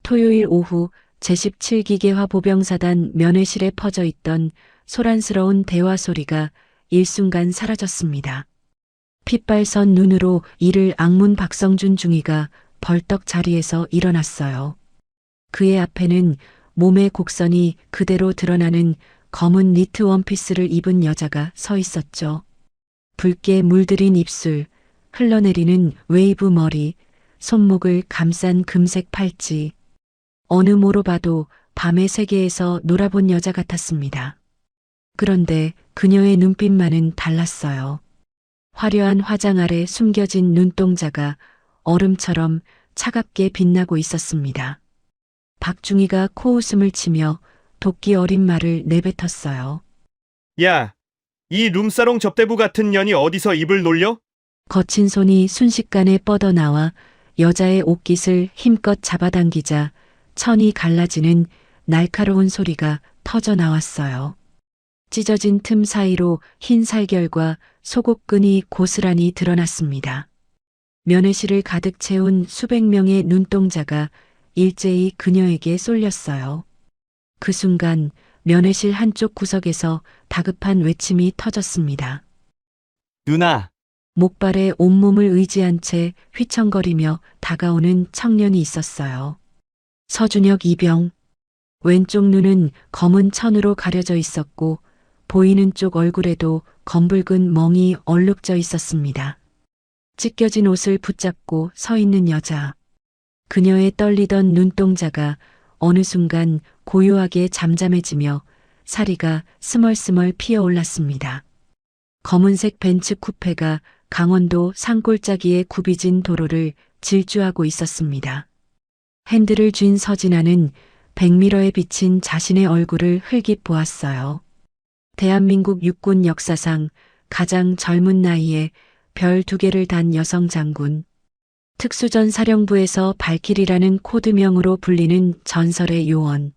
토요일 오후 제17기계화 보병사단 면회실에 퍼져 있던 소란스러운 대화 소리가 일순간 사라졌습니다. 핏발선 눈으로 이를 악문 박성준 중위가 벌떡 자리에서 일어났어요. 그의 앞에는 몸의 곡선이 그대로 드러나는 검은 니트 원피스를 입은 여자가 서 있었죠. 붉게 물들인 입술, 흘러내리는 웨이브 머리, 손목을 감싼 금색 팔찌. 어느 모로 봐도 밤의 세계에서 놀아본 여자 같았습니다. 그런데 그녀의 눈빛만은 달랐어요. 화려한 화장 아래 숨겨진 눈동자가 얼음처럼 차갑게 빛나고 있었습니다. 박중희가 코웃음을 치며 도끼 어린 말을 내뱉었어요. 야, 이 룸사롱 접대부 같은 년이 어디서 입을 놀려? 거친 손이 순식간에 뻗어나와 여자의 옷깃을 힘껏 잡아당기자 천이 갈라지는 날카로운 소리가 터져 나왔어요. 찢어진 틈 사이로 흰 살결과 속옷끈이 고스란히 드러났습니다. 면회실을 가득 채운 수백 명의 눈동자가 일제히 그녀에게 쏠렸어요. 그 순간 면회실 한쪽 구석에서 다급한 외침이 터졌습니다. 누나, 목발에 온몸을 의지한 채 휘청거리며 다가오는 청년이 있었어요. 서준혁 이병. 왼쪽 눈은 검은 천으로 가려져 있었고 보이는 쪽 얼굴에도 검붉은 멍이 얼룩져 있었습니다. 찢겨진 옷을 붙잡고 서 있는 여자. 그녀의 떨리던 눈동자가 어느 순간 고요하게 잠잠해지며 사리가 스멀스멀 피어올랐습니다. 검은색 벤츠 쿠페가 강원도 산골짜기에 굽이진 도로를 질주하고 있었습니다. 핸들을 쥔 서진아는 백미러에 비친 자신의 얼굴을 흘깃 보았어요. 대한민국 육군 역사상 가장 젊은 나이에 별 2개를 단 여성 장군. 특수전 사령부에서 발키리라는 코드명으로 불리는 전설의 요원.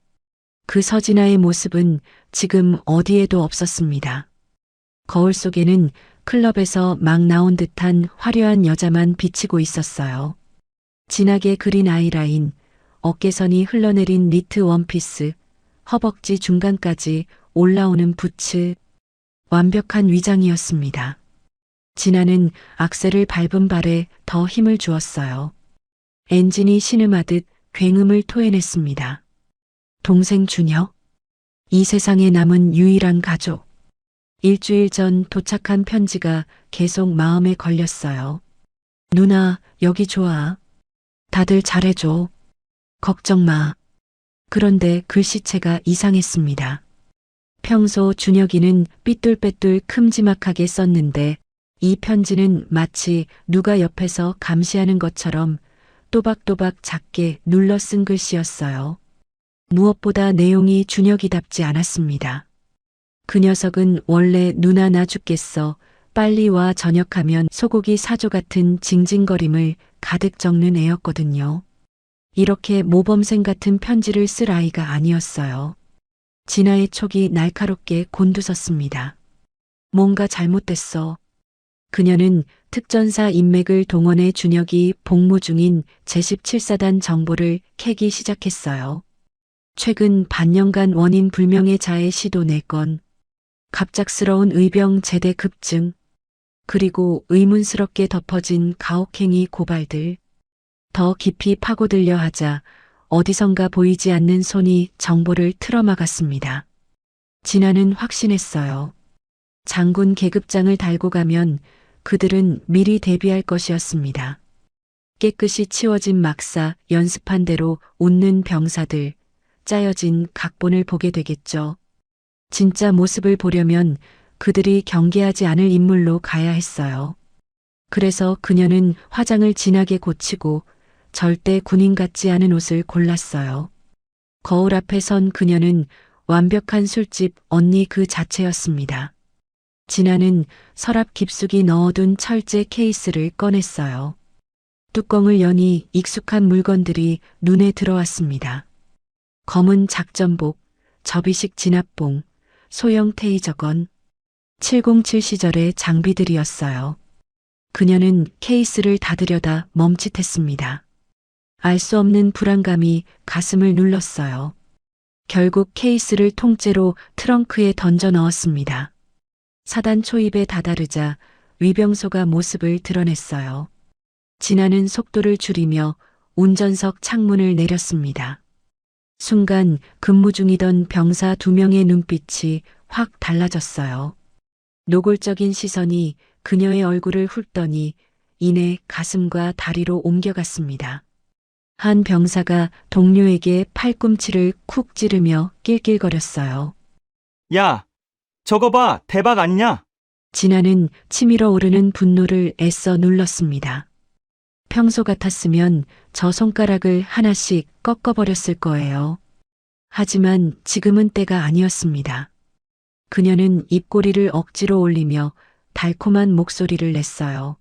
그 서진아의 모습은 지금 어디에도 없었습니다. 거울 속에는 클럽에서 막 나온 듯한 화려한 여자만 비치고 있었어요. 진하게 그린 아이라인, 어깨선이 흘러내린 니트 원피스, 허벅지 중간까지 올라오는 부츠. 완벽한 위장이었습니다. 진아는 악셀을 밟은 발에 더 힘을 주었어요. 엔진이 신음하듯 굉음을 토해냈습니다. 동생 준혁? 이 세상에 남은 유일한 가족. 일주일 전 도착한 편지가 계속 마음에 걸렸어요. 누나, 여기 좋아. 다들 잘해줘. 걱정 마. 그런데 글씨체가 이상했습니다. 평소 준혁이는 삐뚤빼뚤 큼지막하게 썼는데 이 편지는 마치 누가 옆에서 감시하는 것처럼 또박또박 작게 눌러 쓴 글씨였어요. 무엇보다 내용이 준혁이답지 않았습니다. 그 녀석은 원래 누나 나 죽겠어. 빨리 와 저녁하면 소고기 사조 같은 징징거림을 가득 적는 애였거든요. 이렇게 모범생 같은 편지를 쓸 아이가 아니었어요. 진아의 촉이 날카롭게 곤두섰습니다. 뭔가 잘못됐어. 그녀는 특전사 인맥을 동원해 준혁이 복무 중인 제17사단 정보를 캐기 시작했어요. 최근 반년간 원인 불명의 자해 시도 4건, 갑작스러운 의병 제대 급증, 그리고 의문스럽게 덮어진 가혹행위 고발들. 더 깊이 파고들려 하자 어디선가 보이지 않는 손이 정보를 틀어막았습니다. 진아는 확신했어요. 장군 계급장을 달고 가면 그들은 미리 대비할 것이었습니다. 깨끗이 치워진 막사, 연습한 대로 웃는 병사들, 짜여진 각본을 보게 되겠죠. 진짜 모습을 보려면 그들이 경계하지 않을 인물로 가야 했어요. 그래서 그녀는 화장을 진하게 고치고 절대 군인 같지 않은 옷을 골랐어요. 거울 앞에 선 그녀는 완벽한 술집 언니 그 자체였습니다. 진아는 서랍 깊숙이 넣어둔 철제 케이스를 꺼냈어요. 뚜껑을 여니 익숙한 물건들이 눈에 들어왔습니다. 검은 작전복, 접이식 진압봉, 소형 테이저건, 707 시절의 장비들이었어요. 그녀는 케이스를 닫으려다 멈칫했습니다. 알 수 없는 불안감이 가슴을 눌렀어요. 결국 케이스를 통째로 트렁크에 던져 넣었습니다. 사단 초입에 다다르자 위병소가 모습을 드러냈어요. 진아는 속도를 줄이며 운전석 창문을 내렸습니다. 순간 근무 중이던 병사 2명의 눈빛이 확 달라졌어요. 노골적인 시선이 그녀의 얼굴을 훑더니 이내 가슴과 다리로 옮겨갔습니다. 한 병사가 동료에게 팔꿈치를 쿡 찌르며 낄낄거렸어요. 야, 저거 봐, 대박 아니냐? 진아는 치밀어 오르는 분노를 애써 눌렀습니다. 평소 같았으면 저 손가락을 하나씩 꺾어버렸을 거예요. 하지만 지금은 때가 아니었습니다. 그녀는 입꼬리를 억지로 올리며 달콤한 목소리를 냈어요.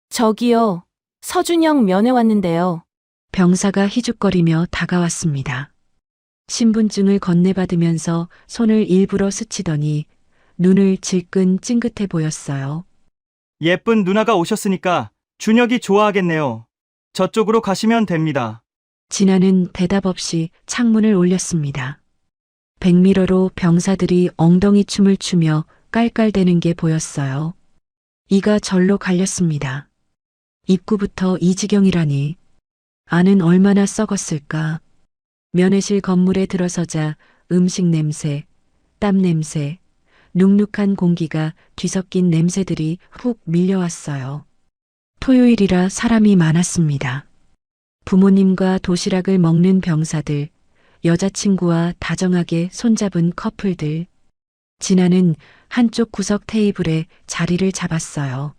저기요, 서준영 면회 왔는데요. 병사가 희죽거리며 다가왔습니다. 신분증을 건네받으면서 손을 일부러 스치더니 눈을 질끈 찡긋해 보였어요. 예쁜 누나가 오셨으니까 준혁이 좋아하겠네요. 저쪽으로 가시면 됩니다. 진아는 대답 없이 창문을 올렸습니다. 백미러로 병사들이 엉덩이 춤을 추며 깔깔대는 게 보였어요. 이가 절로 갈렸습니다. 입구부터 이 지경이라니. 안은 얼마나 썩었을까. 면회실 건물에 들어서자 음식 냄새, 땀 냄새, 눅눅한 공기가 뒤섞인 냄새들이 훅 밀려왔어요. 토요일이라 사람이 많았습니다. 부모님과 도시락을 먹는 병사들, 여자친구와 다정하게 손잡은 커플들. 진아는 한쪽 구석 테이블에 자리를 잡았어요.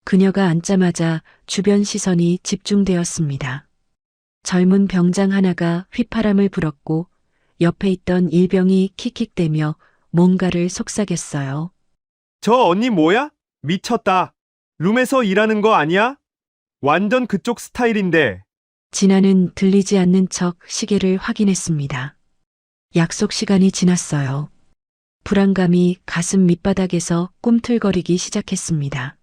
그녀가 앉자마자 주변 시선이 집중되었습니다. 젊은 병장 하나가 휘파람을 불었고 옆에 있던 일병이 킥킥대며 뭔가를 속삭였어요. 저 언니 뭐야? 미쳤다. 룸에서 일하는 거 아니야? 완전 그쪽 스타일인데. 진아는 들리지 않는 척 시계를 확인했습니다. 약속 시간이 지났어요. 불안감이 가슴 밑바닥에서 꿈틀거리기 시작했습니다.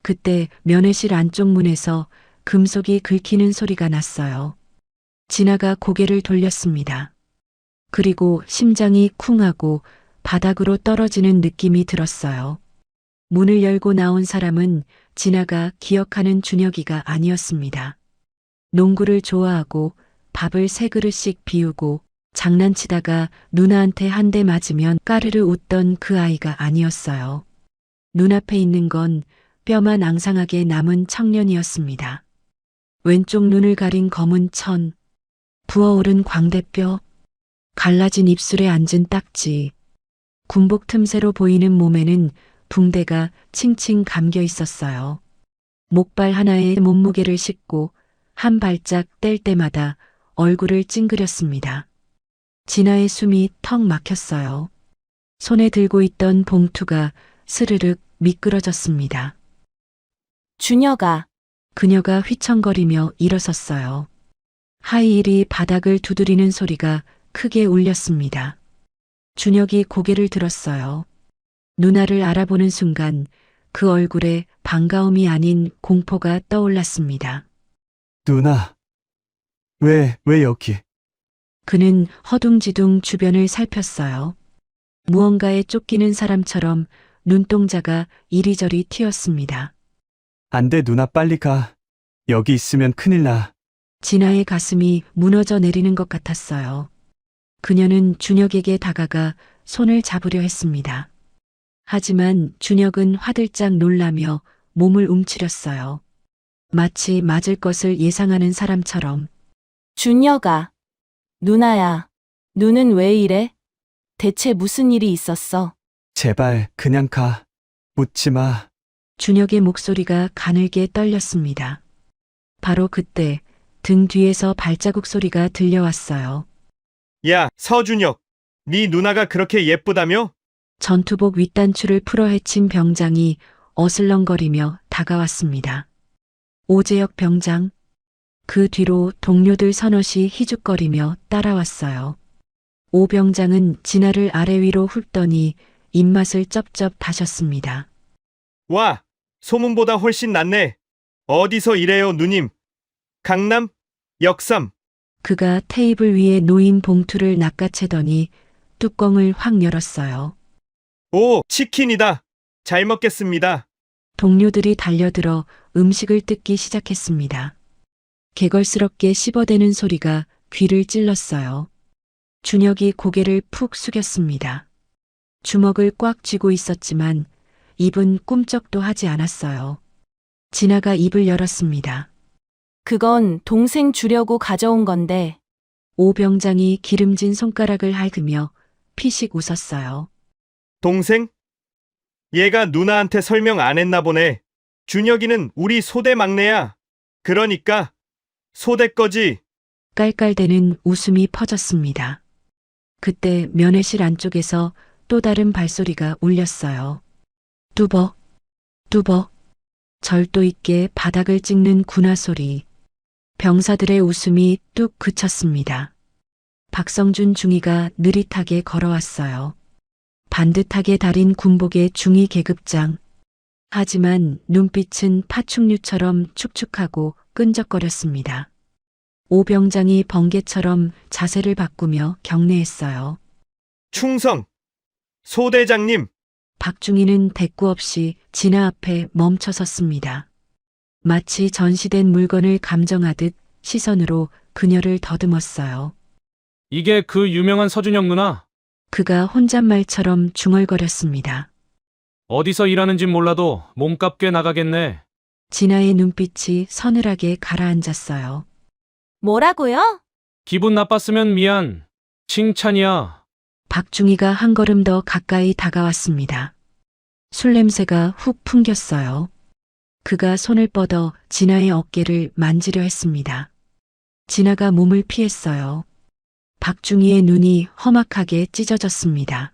그때 면회실 안쪽 문에서 금속이 긁히는 소리가 났어요. 진아가 고개를 돌렸습니다. 그리고 심장이 쿵하고 바닥으로 떨어지는 느낌이 들었어요. 문을 열고 나온 사람은 진아가 기억하는 준혁이가 아니었습니다. 농구를 좋아하고 밥을 3그릇씩 비우고 장난치다가 누나한테 한 대 맞으면 까르르 웃던 그 아이가 아니었어요. 눈앞에 있는 건 뼈만 앙상하게 남은 청년이었습니다. 왼쪽 눈을 가린 검은 천, 부어오른 광대뼈, 갈라진 입술에 앉은 딱지, 군복 틈새로 보이는 몸에는 붕대가 칭칭 감겨 있었어요. 목발 하나에 몸무게를 싣고 한 발짝 뗄 때마다 얼굴을 찡그렸습니다. 진아의 숨이 턱 막혔어요. 손에 들고 있던 봉투가 스르륵 미끄러졌습니다. 준혁아, 그녀가 휘청거리며 일어섰어요. 하이힐이 바닥을 두드리는 소리가 크게 울렸습니다. 준혁이 고개를 들었어요. 누나를 알아보는 순간 그 얼굴에 반가움이 아닌 공포가 떠올랐습니다. 누나, 왜 여기? 그는 허둥지둥 주변을 살폈어요. 무언가에 쫓기는 사람처럼 눈동자가 이리저리 튀었습니다. 안 돼, 누나 빨리 가. 여기 있으면 큰일 나. 진아의 가슴이 무너져 내리는 것 같았어요. 그녀는 준혁에게 다가가 손을 잡으려 했습니다. 하지만 준혁은 화들짝 놀라며 몸을 움츠렸어요. 마치 맞을 것을 예상하는 사람처럼. 준혁아, 누나야, 눈은 왜 이래? 대체 무슨 일이 있었어? 제발 그냥 가. 묻지 마. 준혁의 목소리가 가늘게 떨렸습니다. 바로 그때 등 뒤에서 발자국 소리가 들려왔어요. 야, 서준혁. 네 누나가 그렇게 예쁘다며? 전투복 윗단추를 풀어 헤친 병장이 어슬렁거리며 다가왔습니다. 오재혁 병장. 그 뒤로 동료들 서너시 희죽거리며 따라왔어요. 오 병장은 진아를 아래 위로 훑더니 입맛을 쩝쩝 다셨습니다. 와, 소문보다 훨씬 낫네. 어디서 일해요, 누님? 강남? 역삼. 그가 테이블 위에 놓인 봉투를 낚아채더니 뚜껑을 확 열었어요. 오, 치킨이다. 잘 먹겠습니다. 동료들이 달려들어 음식을 뜯기 시작했습니다. 개걸스럽게 씹어대는 소리가 귀를 찔렀어요. 준혁이 고개를 푹 숙였습니다. 주먹을 꽉 쥐고 있었지만 입은 꿈쩍도 하지 않았어요. 진아가 입을 열었습니다. 그건 동생 주려고 가져온 건데. 오 병장이 기름진 손가락을 핥으며 피식 웃었어요. 동생? 얘가 누나한테 설명 안 했나 보네. 준혁이는 우리 소대 막내야. 그러니까 소대 거지. 깔깔대는 웃음이 퍼졌습니다. 그때 면회실 안쪽에서 또 다른 발소리가 울렸어요. 뚜벅, 뚜벅, 절도 있게 바닥을 찍는 군화 소리. 병사들의 웃음이 뚝 그쳤습니다. 박성준 중위가 느릿하게 걸어왔어요. 반듯하게 다린 군복의 중위 계급장. 하지만 눈빛은 파충류처럼 축축하고 끈적거렸습니다. 오 병장이 번개처럼 자세를 바꾸며 경례했어요. 충성. 소대장님. 박중희는 대꾸 없이 진아 앞에 멈춰 섰습니다. 마치 전시된 물건을 감정하듯 시선으로 그녀를 더듬었어요. 이게 그 유명한 서준영 누나? 그가 혼잣말처럼 중얼거렸습니다. 어디서 일하는진 몰라도 몸값 꽤 나가겠네. 진아의 눈빛이 서늘하게 가라앉았어요. 뭐라고요? 기분 나빴으면 미안. 칭찬이야. 박중희가 한 걸음 더 가까이 다가왔습니다. 술 냄새가 훅 풍겼어요. 그가 손을 뻗어 진아의 어깨를 만지려 했습니다. 진아가 몸을 피했어요. 박중희의 눈이 험악하게 찢어졌습니다.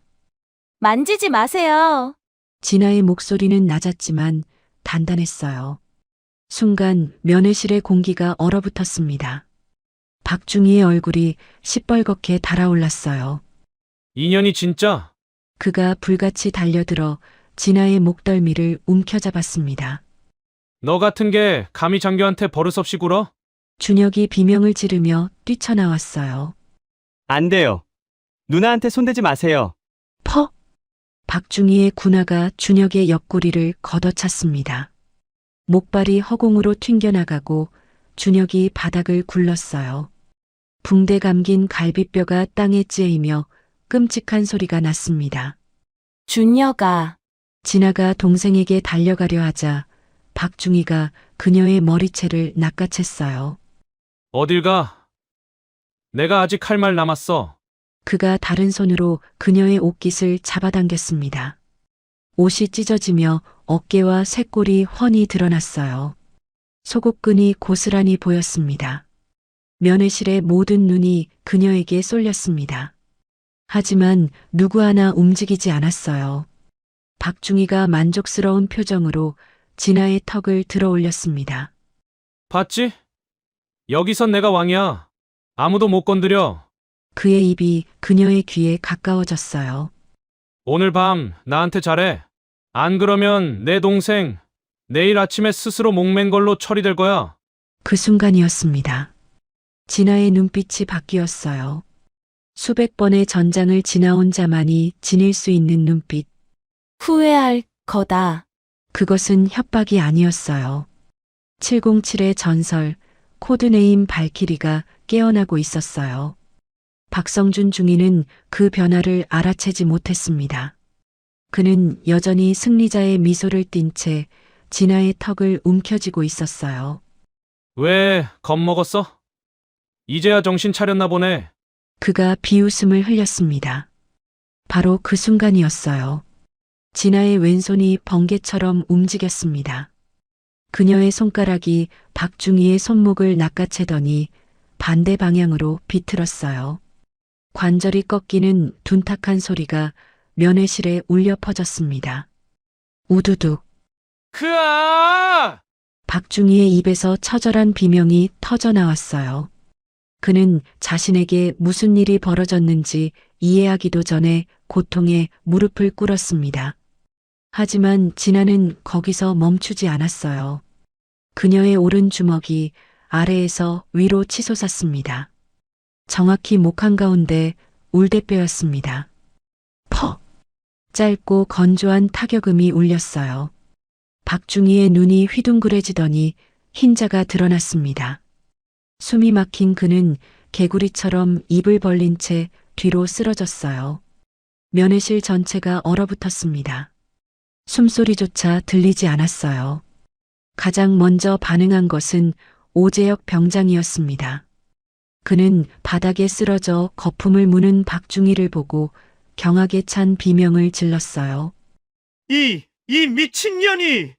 만지지 마세요. 진아의 목소리는 낮았지만 단단했어요. 순간 면회실의 공기가 얼어붙었습니다. 박중희의 얼굴이 시뻘겋게 달아올랐어요. 인연이 진짜? 그가 불같이 달려들어 진아의 목덜미를 움켜잡았습니다. 너 같은 게 감히 장교한테 버릇없이 굴어? 준혁이 비명을 지르며 뛰쳐나왔어요. 안 돼요. 누나한테 손대지 마세요. 퍼! 박중희의 군화가 준혁의 옆구리를 걷어찼습니다. 목발이 허공으로 튕겨나가고 준혁이 바닥을 굴렀어요. 붕대 감긴 갈비뼈가 땅에 찌이며 끔찍한 소리가 났습니다. 준혁아. 진아가 동생에게 달려가려 하자 박중희가 그녀의 머리채를 낚아챘어요. 어딜 가? 내가 아직 할 말 남았어. 그가 다른 손으로 그녀의 옷깃을 잡아당겼습니다. 옷이 찢어지며 어깨와 쇄골이 훤히 드러났어요. 속옷끈이 고스란히 보였습니다. 면회실의 모든 눈이 그녀에게 쏠렸습니다. 하지만 누구 하나 움직이지 않았어요. 박중희가 만족스러운 표정으로 진아의 턱을 들어 올렸습니다. 봤지? 여기선 내가 왕이야. 아무도 못 건드려. 그의 입이 그녀의 귀에 가까워졌어요. 오늘 밤 나한테 잘해. 안 그러면 내 동생 내일 아침에 스스로 목맨 걸로 처리될 거야. 그 순간이었습니다. 진아의 눈빛이 바뀌었어요. 수백 번의 전장을 지나온 자만이 지닐 수 있는 눈빛. 후회할 거다. 그것은 협박이 아니었어요. 707의 전설, 코드네임 발키리가 깨어나고 있었어요. 박성준 중위는 그 변화를 알아채지 못했습니다. 그는 여전히 승리자의 미소를 띤 채 진아의 턱을 움켜쥐고 있었어요. 왜 겁먹었어? 이제야 정신 차렸나 보네. 그가 비웃음을 흘렸습니다. 바로 그 순간이었어요. 진아의 왼손이 번개처럼 움직였습니다. 그녀의 손가락이 박중희의 손목을 낚아채더니 반대 방향으로 비틀었어요. 관절이 꺾이는 둔탁한 소리가 면회실에 울려 퍼졌습니다. 우두둑. 크아! 박중희의 입에서 처절한 비명이 터져 나왔어요. 그는 자신에게 무슨 일이 벌어졌는지 이해하기도 전에 고통에 무릎을 꿇었습니다. 하지만 진아는 거기서 멈추지 않았어요. 그녀의 오른 주먹이 아래에서 위로 치솟았습니다. 정확히 목 한가운데 울대뼈였습니다. 퍽! 짧고 건조한 타격음이 울렸어요. 박중희의 눈이 휘둥그레지더니 흰자가 드러났습니다. 숨이 막힌 그는 개구리처럼 입을 벌린 채 뒤로 쓰러졌어요. 면회실 전체가 얼어붙었습니다. 숨소리조차 들리지 않았어요. 가장 먼저 반응한 것은 오재혁 병장이었습니다. 그는 바닥에 쓰러져 거품을 무는 박중희를 보고 경악에 찬 비명을 질렀어요. 이 미친년이!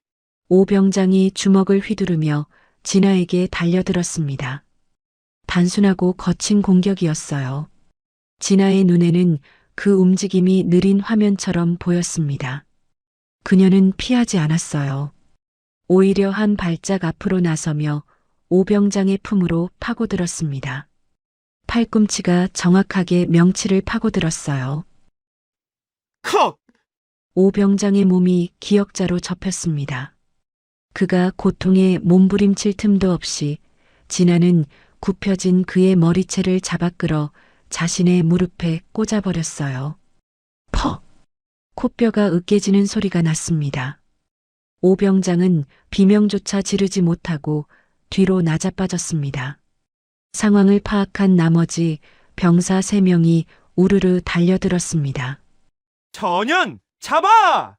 오 병장이 주먹을 휘두르며 진아에게 달려들었습니다. 단순하고 거친 공격이었어요. 진아의 눈에는 그 움직임이 느린 화면처럼 보였습니다. 그녀는 피하지 않았어요. 오히려 한 발짝 앞으로 나서며 오 병장의 품으로 파고들었습니다. 팔꿈치가 정확하게 명치를 파고들었어요. 컥! 오 병장의 몸이 기역자로 접혔습니다. 그가 고통에 몸부림칠 틈도 없이 진아는 굽혀진 그의 머리채를 잡아 끌어 자신의 무릎에 꽂아버렸어요. 퍽! 코뼈가 으깨지는 소리가 났습니다. 오 병장은 비명조차 지르지 못하고 뒤로 나자빠졌습니다. 상황을 파악한 나머지 병사 3명이 우르르 달려들었습니다. 전현! 잡아!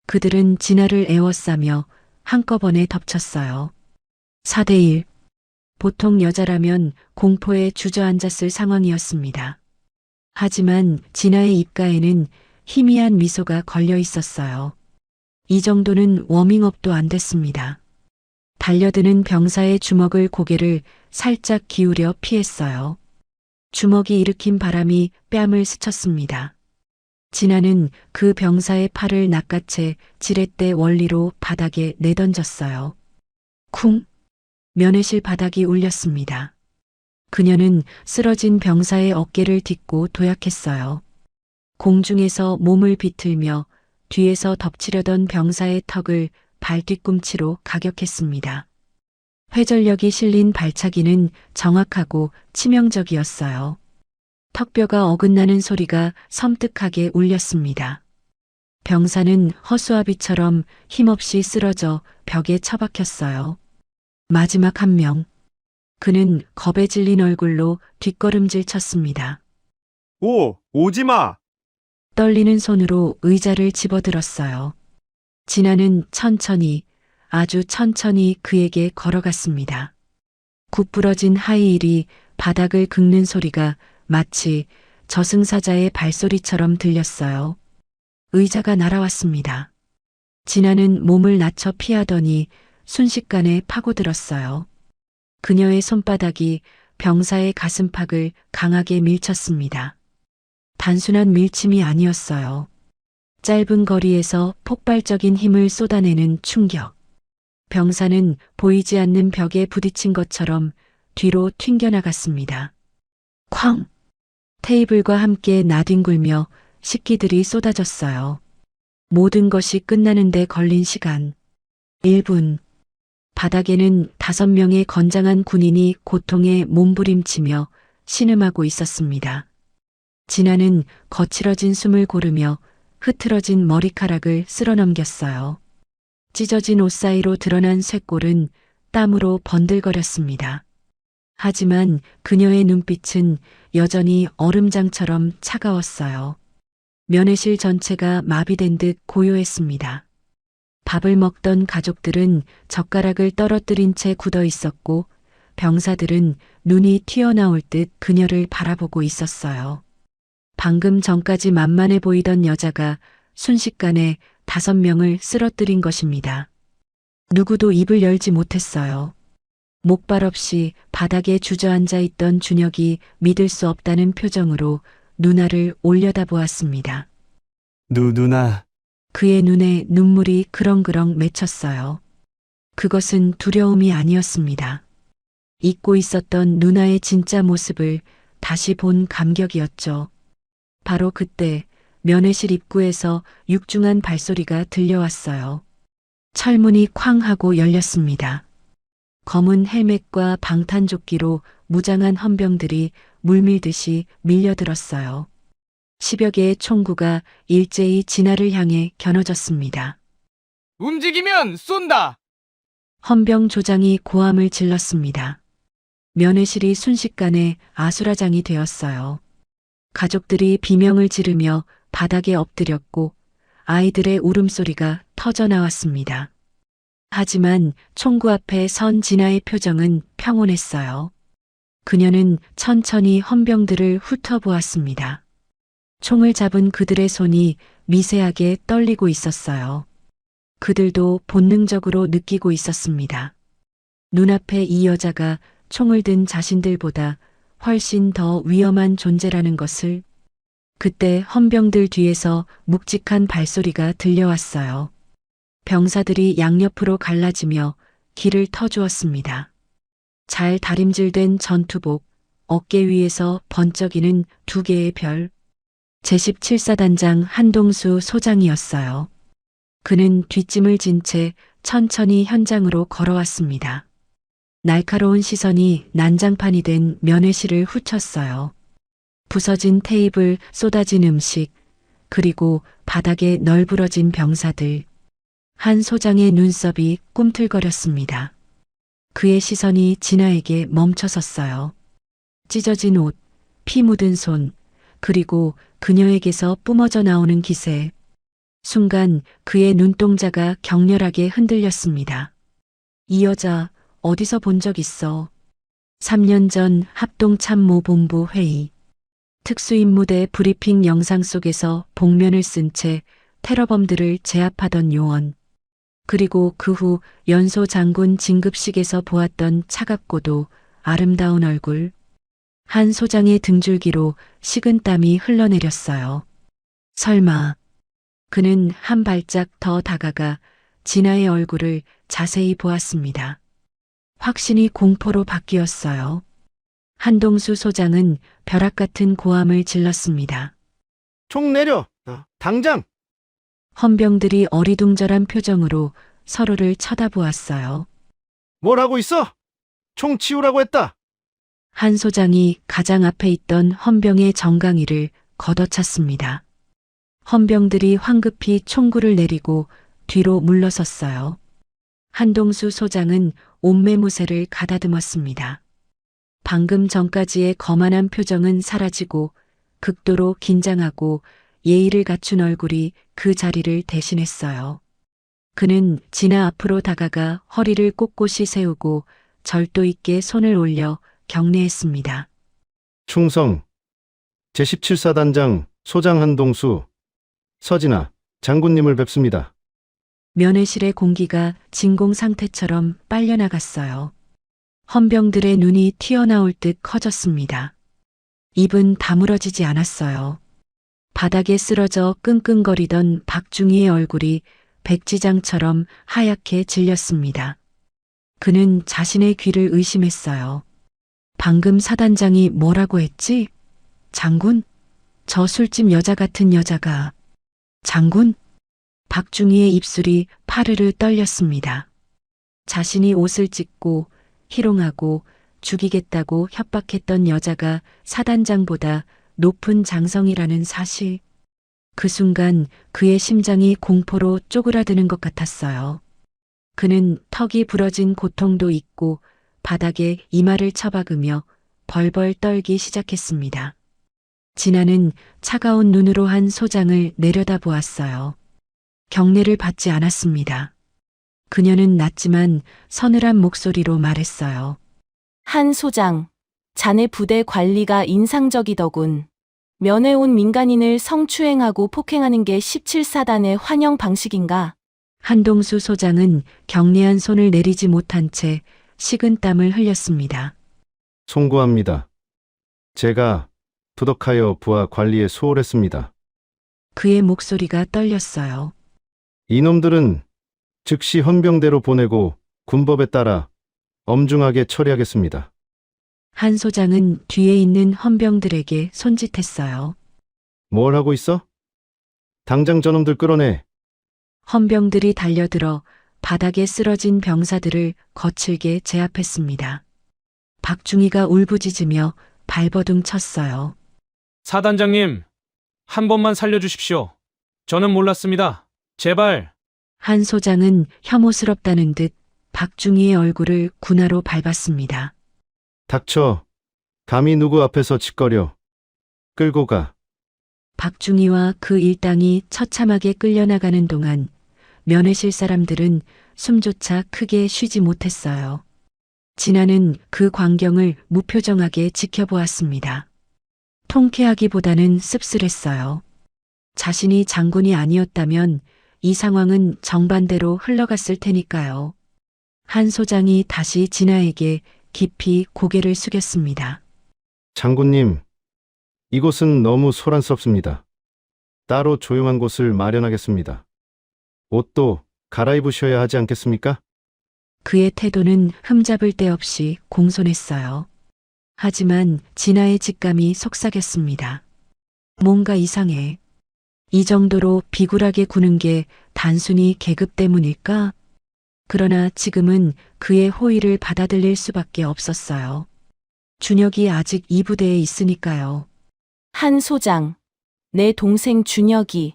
그들은 진아를 에워싸며 한꺼번에 덮쳤어요. 4대1. 보통 여자라면 공포에 주저앉았을 상황이었습니다. 하지만 진아의 입가에는 희미한 미소가 걸려 있었어요. 이 정도는 워밍업도 안 됐습니다. 달려드는 병사의 주먹을 고개를 살짝 기울여 피했어요. 주먹이 일으킨 바람이 뺨을 스쳤습니다. 진아는 그 병사의 팔을 낚아채 지렛대 원리로 바닥에 내던졌어요. 쿵! 면회실 바닥이 울렸습니다. 그녀는 쓰러진 병사의 어깨를 딛고 도약했어요. 공중에서 몸을 비틀며 뒤에서 덮치려던 병사의 턱을 발 뒤꿈치로 가격했습니다. 회전력이 실린 발차기는 정확하고 치명적이었어요. 턱뼈가 어긋나는 소리가 섬뜩하게 울렸습니다. 병사는 허수아비처럼 힘없이 쓰러져 벽에 처박혔어요. 마지막 한 명. 그는 겁에 질린 얼굴로 뒷걸음질 쳤습니다. 오지마! 떨리는 손으로 의자를 집어들었어요. 진아는 천천히, 아주 천천히 그에게 걸어갔습니다. 굽부러진 하이힐이 바닥을 긁는 소리가 마치 저승사자의 발소리처럼 들렸어요. 의자가 날아왔습니다. 진아는 몸을 낮춰 피하더니 순식간에 파고들었어요. 그녀의 손바닥이 병사의 가슴팍을 강하게 밀쳤습니다. 단순한 밀침이 아니었어요. 짧은 거리에서 폭발적인 힘을 쏟아내는 충격. 병사는 보이지 않는 벽에 부딪힌 것처럼 뒤로 튕겨나갔습니다. 쾅! 테이블과 함께 나뒹굴며 식기들이 쏟아졌어요. 모든 것이 끝나는데 걸린 시간. 1분. 바닥에는 5명의 건장한 군인이 고통에 몸부림치며 신음하고 있었습니다. 진아는 거칠어진 숨을 고르며 흐트러진 머리카락을 쓸어넘겼어요. 찢어진 옷 사이로 드러난 쇄골은 땀으로 번들거렸습니다. 하지만 그녀의 눈빛은 여전히 얼음장처럼 차가웠어요. 면회실 전체가 마비된 듯 고요했습니다. 밥을 먹던 가족들은 젓가락을 떨어뜨린 채 굳어 있었고 병사들은 눈이 튀어나올 듯 그녀를 바라보고 있었어요. 방금 전까지 만만해 보이던 여자가 순식간에 5명을 쓰러뜨린 것입니다. 누구도 입을 열지 못했어요. 목발 없이 바닥에 주저앉아 있던 준혁이 믿을 수 없다는 표정으로 누나를 올려다보았습니다. 누나. 그의 눈에 눈물이 그렁그렁 맺혔어요. 그것은 두려움이 아니었습니다. 잊고 있었던 누나의 진짜 모습을 다시 본 감격이었죠. 바로 그때 면회실 입구에서 육중한 발소리가 들려왔어요. 철문이 쾅 하고 열렸습니다. 검은 헬멧과 방탄조끼로 무장한 헌병들이 물밀듯이 밀려들었어요. 10여 개의 총구가 일제히 진화를 향해 겨눠졌습니다. 움직이면 쏜다! 헌병 조장이 고함을 질렀습니다. 면회실이 순식간에 아수라장이 되었어요. 가족들이 비명을 지르며 바닥에 엎드렸고 아이들의 울음소리가 터져 나왔습니다. 하지만 총구 앞에 선 진아의 표정은 평온했어요. 그녀는 천천히 헌병들을 훑어보았습니다. 총을 잡은 그들의 손이 미세하게 떨리고 있었어요. 그들도 본능적으로 느끼고 있었습니다. 눈앞에 이 여자가 총을 든 자신들보다 훨씬 더 위험한 존재라는 것을. 그때 헌병들 뒤에서 묵직한 발소리가 들려왔어요. 병사들이 양옆으로 갈라지며 길을 터주었습니다. 잘 다림질된 전투복, 어깨 위에서 번쩍이는 2개의 별. 제17사단장 한동수 소장이었어요. 그는 뒷짐을 진 채 천천히 현장으로 걸어왔습니다. 날카로운 시선이 난장판이 된 면회실을 훑었어요. 부서진 테이블, 쏟아진 음식, 그리고 바닥에 널브러진 병사들. 한 소장의 눈썹이 꿈틀거렸습니다. 그의 시선이 진아에게 멈춰섰어요. 찢어진 옷, 피 묻은 손, 그리고 그녀에게서 뿜어져 나오는 기세. 순간 그의 눈동자가 격렬하게 흔들렸습니다. 이 여자 어디서 본 적 있어? 3년 전 합동참모본부 회의. 특수임무대 브리핑 영상 속에서 복면을 쓴 채 테러범들을 제압하던 요원. 그리고 그 후 연소 장군 진급식에서 보았던 차갑고도 아름다운 얼굴. 한 소장의 등줄기로 식은땀이 흘러내렸어요. 설마. 그는 한 발짝 더 다가가 진아의 얼굴을 자세히 보았습니다. 확신이 공포로 바뀌었어요. 한동수 소장은 벼락 같은 고함을 질렀습니다. 총 내려! 당장! 헌병들이 어리둥절한 표정으로 서로를 쳐다보았어요. 뭘 하고 있어? 총 치우라고 했다! 한 소장이 가장 앞에 있던 헌병의 정강이를 걷어찼습니다. 헌병들이 황급히 총구를 내리고 뒤로 물러섰어요. 한동수 소장은 옷매무새를 가다듬었습니다. 방금 전까지의 거만한 표정은 사라지고 극도로 긴장하고 예의를 갖춘 얼굴이 그 자리를 대신했어요. 그는 진아 앞으로 다가가 허리를 꼿꼿이 세우고 절도 있게 손을 올려 경례했습니다. 충성! 제17사단장 소장 한동수, 서진아, 장군님을 뵙습니다. 면회실의 공기가 진공 상태처럼 빨려나갔어요. 헌병들의 눈이 튀어나올 듯 커졌습니다. 입은 다물어지지 않았어요. 바닥에 쓰러져 끙끙거리던 박중희의 얼굴이 백지장처럼 하얗게 질렸습니다. 그는 자신의 귀를 의심했어요. 방금 사단장이 뭐라고 했지? 장군? 저 술집 여자 같은 여자가. 장군? 박중희의 입술이 파르르 떨렸습니다. 자신이 옷을 찢고 희롱하고 죽이겠다고 협박했던 여자가 사단장보다 높은 장성이라는 사실. 그 순간 그의 심장이 공포로 쪼그라드는 것 같았어요. 그는 턱이 부러진 고통도 있고 바닥에 이마를 처박으며 벌벌 떨기 시작했습니다. 진아는 차가운 눈으로 한 소장을 내려다보았어요. 경례를 받지 않았습니다. 그녀는 낮지만 서늘한 목소리로 말했어요. 한 소장, 자네 부대 관리가 인상적이더군. 면회 온 민간인을 성추행하고 폭행하는 게 17사단의 환영 방식인가? 한동수 소장은 경례한 손을 내리지 못한 채 식은땀을 흘렸습니다. 송구합니다. 제가 부덕하여 부하 관리에 소홀했습니다. 그의 목소리가 떨렸어요. 이놈들은 즉시 헌병대로 보내고 군법에 따라 엄중하게 처리하겠습니다. 한 소장은 뒤에 있는 헌병들에게 손짓했어요. 뭘 하고 있어? 당장 저놈들 끌어내. 헌병들이 달려들어 바닥에 쓰러진 병사들을 거칠게 제압했습니다. 박중희가 울부짖으며 발버둥 쳤어요. 사단장님, 한 번만 살려주십시오. 저는 몰랐습니다. 제발. 한 소장은 혐오스럽다는 듯 박중희의 얼굴을 군화로 밟았습니다. 닥쳐. 감히 누구 앞에서 짓거려. 끌고 가. 박중희와 그 일당이 처참하게 끌려나가는 동안 면회실 사람들은 숨조차 크게 쉬지 못했어요. 진아는 그 광경을 무표정하게 지켜보았습니다. 통쾌하기보다는 씁쓸했어요. 자신이 장군이 아니었다면 이 상황은 정반대로 흘러갔을 테니까요. 한 소장이 다시 진아에게 깊이 고개를 숙였습니다. 장군님, 이곳은 너무 소란스럽습니다. 따로 조용한 곳을 마련하겠습니다. 옷도 갈아입으셔야 하지 않겠습니까? 그의 태도는 흠잡을 데 없이 공손했어요. 하지만 진아의 직감이 속삭였습니다. 뭔가 이상해. 이 정도로 비굴하게 구는 게 단순히 계급 때문일까? 그러나 지금은 그의 호의를 받아들일 수밖에 없었어요. 준혁이 아직 이 부대에 있으니까요. 한 소장. 내 동생 준혁이.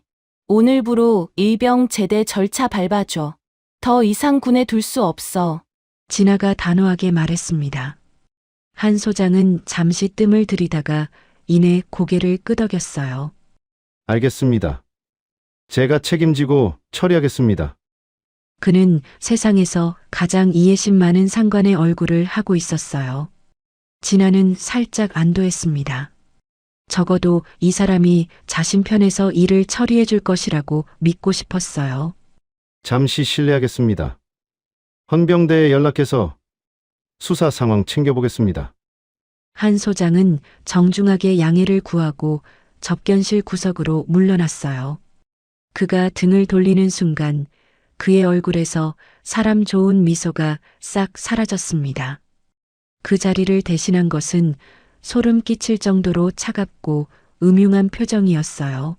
오늘부로 일병 제대 절차 밟아줘. 더 이상 군에 둘 수 없어. 진아가 단호하게 말했습니다. 한 소장은 잠시 뜸을 들이다가 이내 고개를 끄덕였어요. 알겠습니다. 제가 책임지고 처리하겠습니다. 그는 세상에서 가장 이해심 많은 상관의 얼굴을 하고 있었어요. 진아는 살짝 안도했습니다. 적어도 이 사람이 자신 편에서 일을 처리해 줄 것이라고 믿고 싶었어요. 잠시 실례하겠습니다. 헌병대에 연락해서 수사 상황 챙겨보겠습니다. 한 소장은 정중하게 양해를 구하고 접견실 구석으로 물러났어요. 그가 등을 돌리는 순간 그의 얼굴에서 사람 좋은 미소가 싹 사라졌습니다. 그 자리를 대신한 것은 소름 끼칠 정도로 차갑고 음흉한 표정이었어요.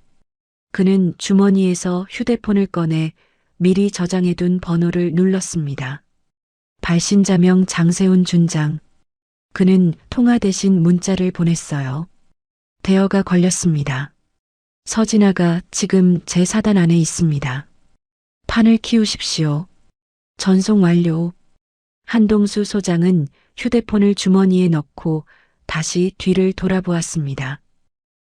그는 주머니에서 휴대폰을 꺼내 미리 저장해둔 번호를 눌렀습니다. 발신자명 장세훈 준장. 그는 통화 대신 문자를 보냈어요. 대여가 걸렸습니다. 서진아가 지금 제 사단 안에 있습니다. 판을 키우십시오. 전송 완료. 한동수 소장은 휴대폰을 주머니에 넣고 다시 뒤를 돌아보았습니다.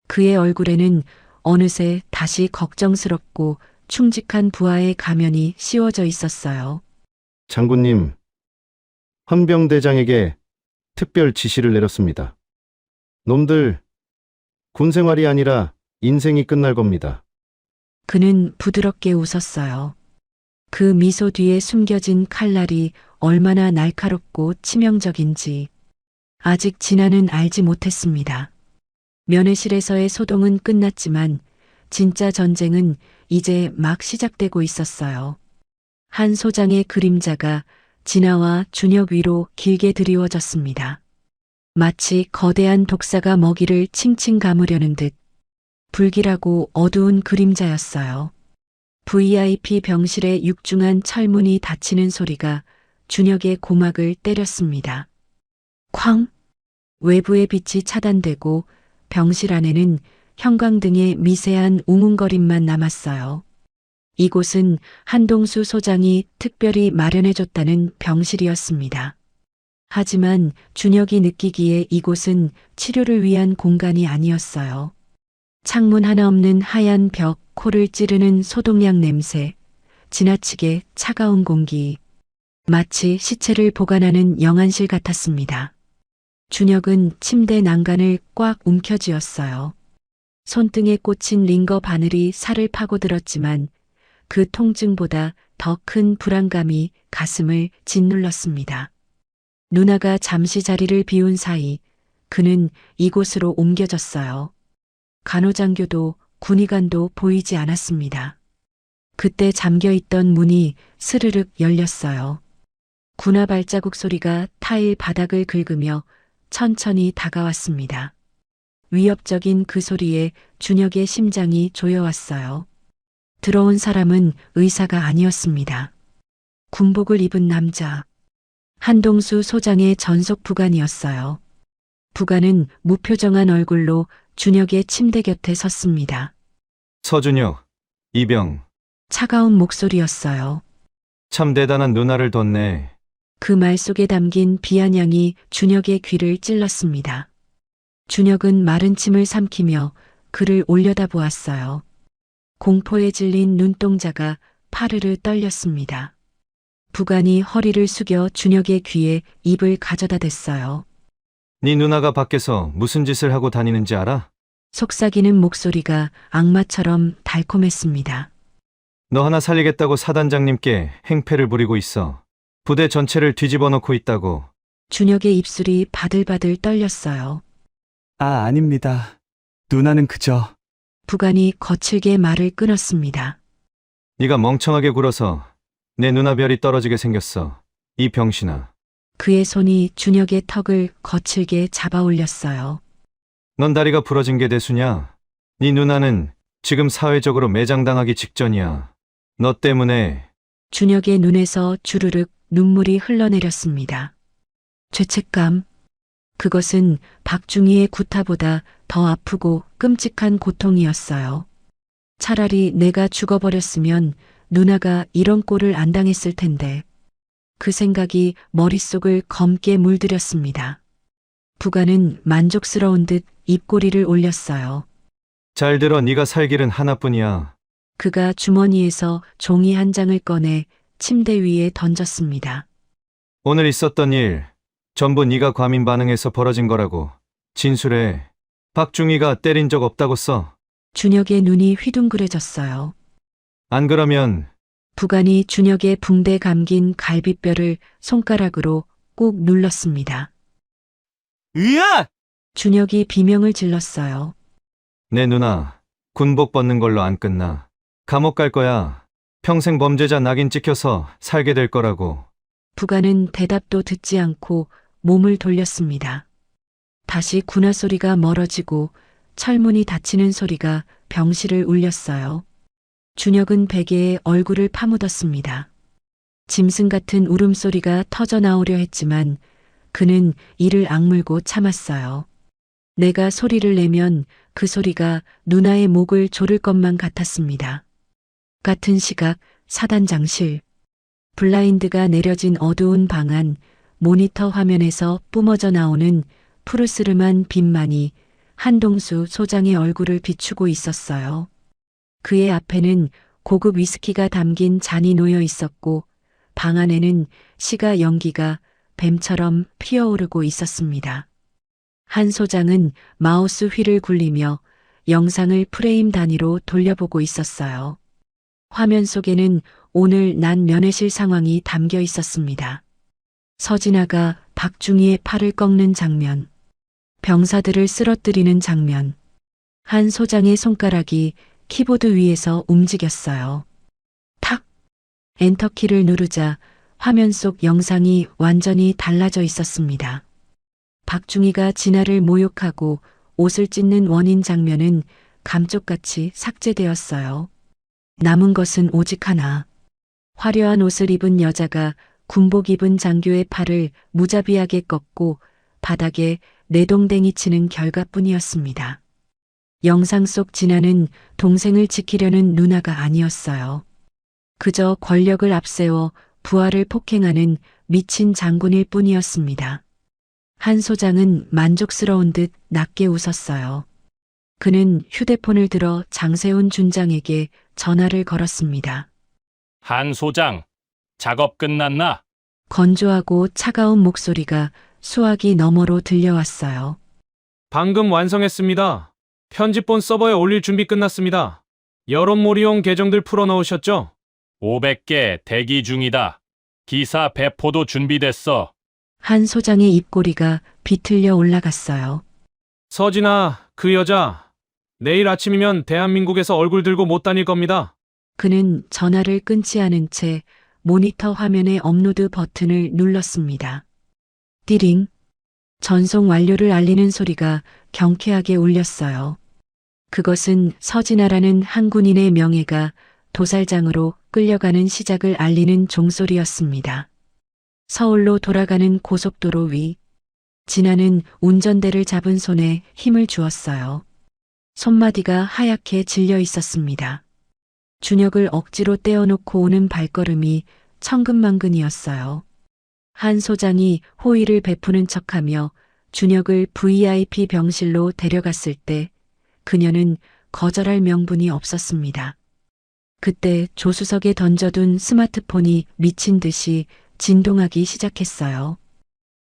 그의 얼굴에는 어느새 다시 걱정스럽고 충직한 부하의 가면이 씌워져 있었어요. 장군님, 헌병대장에게 특별 지시를 내렸습니다. 놈들, 군 생활이 아니라 인생이 끝날 겁니다. 그는 부드럽게 웃었어요. 그 미소 뒤에 숨겨진 칼날이 얼마나 날카롭고 치명적인지 아직 진아는 알지 못했습니다. 면회실에서의 소동은 끝났지만 진짜 전쟁은 이제 막 시작되고 있었어요. 한 소장의 그림자가 진아와 준혁 위로 길게 드리워졌습니다. 마치 거대한 독사가 먹이를 칭칭 감으려는 듯 불길하고 어두운 그림자였어요. VIP 병실의 육중한 철문이 닫히는 소리가 준혁의 고막을 때렸습니다. 쾅! 외부의 빛이 차단되고 병실 안에는 형광등의 미세한 웅웅거림만 남았어요. 이곳은 한동수 소장이 특별히 마련해줬다는 병실이었습니다. 하지만 준혁이 느끼기에 이곳은 치료를 위한 공간이 아니었어요. 창문 하나 없는 하얀 벽, 코를 찌르는 소독약 냄새, 지나치게 차가운 공기, 마치 시체를 보관하는 영안실 같았습니다. 준혁은 침대 난간을 꽉 움켜쥐었어요. 손등에 꽂힌 링거 바늘이 살을 파고들었지만 그 통증보다 더 큰 불안감이 가슴을 짓눌렀습니다. 누나가 잠시 자리를 비운 사이 그는 이곳으로 옮겨졌어요. 간호장교도 군의관도 보이지 않았습니다. 그때 잠겨있던 문이 스르륵 열렸어요. 군화 발자국 소리가 타일 바닥을 긁으며 천천히 다가왔습니다. 위협적인 그 소리에 준혁의 심장이 조여왔어요. 들어온 사람은 의사가 아니었습니다. 군복을 입은 남자. 한동수 소장의 전속 부관이었어요. 부관은 무표정한 얼굴로 준혁의 침대 곁에 섰습니다. 서준혁, 이병, 차가운 목소리였어요. 참 대단한 누나를 뒀네. 그 말 속에 담긴 비아냥이 준혁의 귀를 찔렀습니다. 준혁은 마른 침을 삼키며 그를 올려다보았어요. 공포에 질린 눈동자가 파르르 떨렸습니다. 부관이 허리를 숙여 준혁의 귀에 입을 가져다 댔어요. 네 누나가 밖에서 무슨 짓을 하고 다니는지 알아? 속삭이는 목소리가 악마처럼 달콤했습니다. 너 하나 살리겠다고 사단장님께 행패를 부리고 있어. 부대 전체를 뒤집어 놓고 있다고. 준혁의 입술이 바들바들 떨렸어요. 아, 아닙니다. 누나는 그저 부관이 거칠게 말을 끊었습니다. 네가 멍청하게 굴어서 내 누나 별이 떨어지게 생겼어. 이 병신아. 그의 손이 준혁의 턱을 거칠게 잡아 올렸어요. 넌 다리가 부러진 게 대수냐? 네 누나는 지금 사회적으로 매장당하기 직전이야. 너 때문에. 준혁의 눈에서 주르륵 눈물이 흘러내렸습니다. 죄책감. 그것은 박중희의 구타보다 더 아프고 끔찍한 고통이었어요. 차라리 내가 죽어버렸으면 누나가 이런 꼴을 안 당했을 텐데. 그 생각이 머릿속을 검게 물들였습니다. 부관은 만족스러운 듯 입꼬리를 올렸어요. 잘 들어, 네가 살 길은 하나뿐이야. 그가 주머니에서 종이 한 장을 꺼내 침대 위에 던졌습니다. 오늘 있었던 일 전부 네가 과민 반응해서 벌어진 거라고. 진술해. 박중희가 때린 적 없다고 써. 준혁의 눈이 휘둥그레졌어요. 안 그러면 부관이 준혁의 붕대 감긴 갈비뼈를 손가락으로 꾹 눌렀습니다. 으아! 준혁이 비명을 질렀어요. 내 누나 군복 벗는 걸로 안 끝나. 감옥 갈 거야. 평생 범죄자 낙인 찍혀서 살게 될 거라고. 부관은 대답도 듣지 않고 몸을 돌렸습니다. 다시 군화 소리가 멀어지고 철문이 닫히는 소리가 병실을 울렸어요. 준혁은 베개에 얼굴을 파묻었습니다. 짐승 같은 울음소리가 터져 나오려 했지만 그는 이를 악물고 참았어요. 내가 소리를 내면 그 소리가 누나의 목을 조를 것만 같았습니다. 같은 시각 사단장실. 블라인드가 내려진 어두운 방 안 모니터 화면에서 뿜어져 나오는 푸르스름한 빛만이 한동수 소장의 얼굴을 비추고 있었어요. 그의 앞에는 고급 위스키가 담긴 잔이 놓여 있었고 방 안에는 시가 연기가 뱀처럼 피어오르고 있었습니다. 한 소장은 마우스 휠을 굴리며 영상을 프레임 단위로 돌려보고 있었어요. 화면 속에는 오늘 난 면회실 상황이 담겨 있었습니다. 서진아가 박중희의 팔을 꺾는 장면, 병사들을 쓰러뜨리는 장면, 한 소장의 손가락이 키보드 위에서 움직였어요. 탁! 엔터키를 누르자 화면 속 영상이 완전히 달라져 있었습니다. 박중희가 진아를 모욕하고 옷을 찢는 원인 장면은 감쪽같이 삭제되었어요. 남은 것은 오직 하나. 화려한 옷을 입은 여자가 군복 입은 장교의 팔을 무자비하게 꺾고 바닥에 내동댕이 치는 결과뿐이었습니다. 영상 속 진아는 동생을 지키려는 누나가 아니었어요. 그저 권력을 앞세워 부하를 폭행하는 미친 장군일 뿐이었습니다. 한 소장은 만족스러운 듯 낮게 웃었어요. 그는 휴대폰을 들어 장세훈 준장에게 전화를 걸었습니다. 한 소장, 작업 끝났나? 건조하고 차가운 목소리가 수화기 너머로 들려왔어요. 방금 완성했습니다. 편집본 서버에 올릴 준비 끝났습니다. 여론몰이용 계정들 풀어넣으셨죠? 500개 대기 중이다. 기사 배포도 준비됐어. 한 소장의 입꼬리가 비틀려 올라갔어요. 서진아, 그 여자 내일 아침이면 대한민국에서 얼굴 들고 못 다닐 겁니다. 그는 전화를 끊지 않은 채 모니터 화면의 업로드 버튼을 눌렀습니다. 띠링. 전송 완료를 알리는 소리가 경쾌하게 울렸어요. 그것은 서진아라는 한 군인의 명예가 도살장으로 끌려가는 시작을 알리는 종소리였습니다. 서울로 돌아가는 고속도로 위. 진아는 운전대를 잡은 손에 힘을 주었어요. 손마디가 하얗게 질려 있었습니다. 준혁을 억지로 떼어놓고 오는 발걸음이 천근만근이었어요. 한 소장이 호의를 베푸는 척하며 준혁을 VIP 병실로 데려갔을 때 그녀는 거절할 명분이 없었습니다. 그때 조수석에 던져둔 스마트폰이 미친 듯이 진동하기 시작했어요.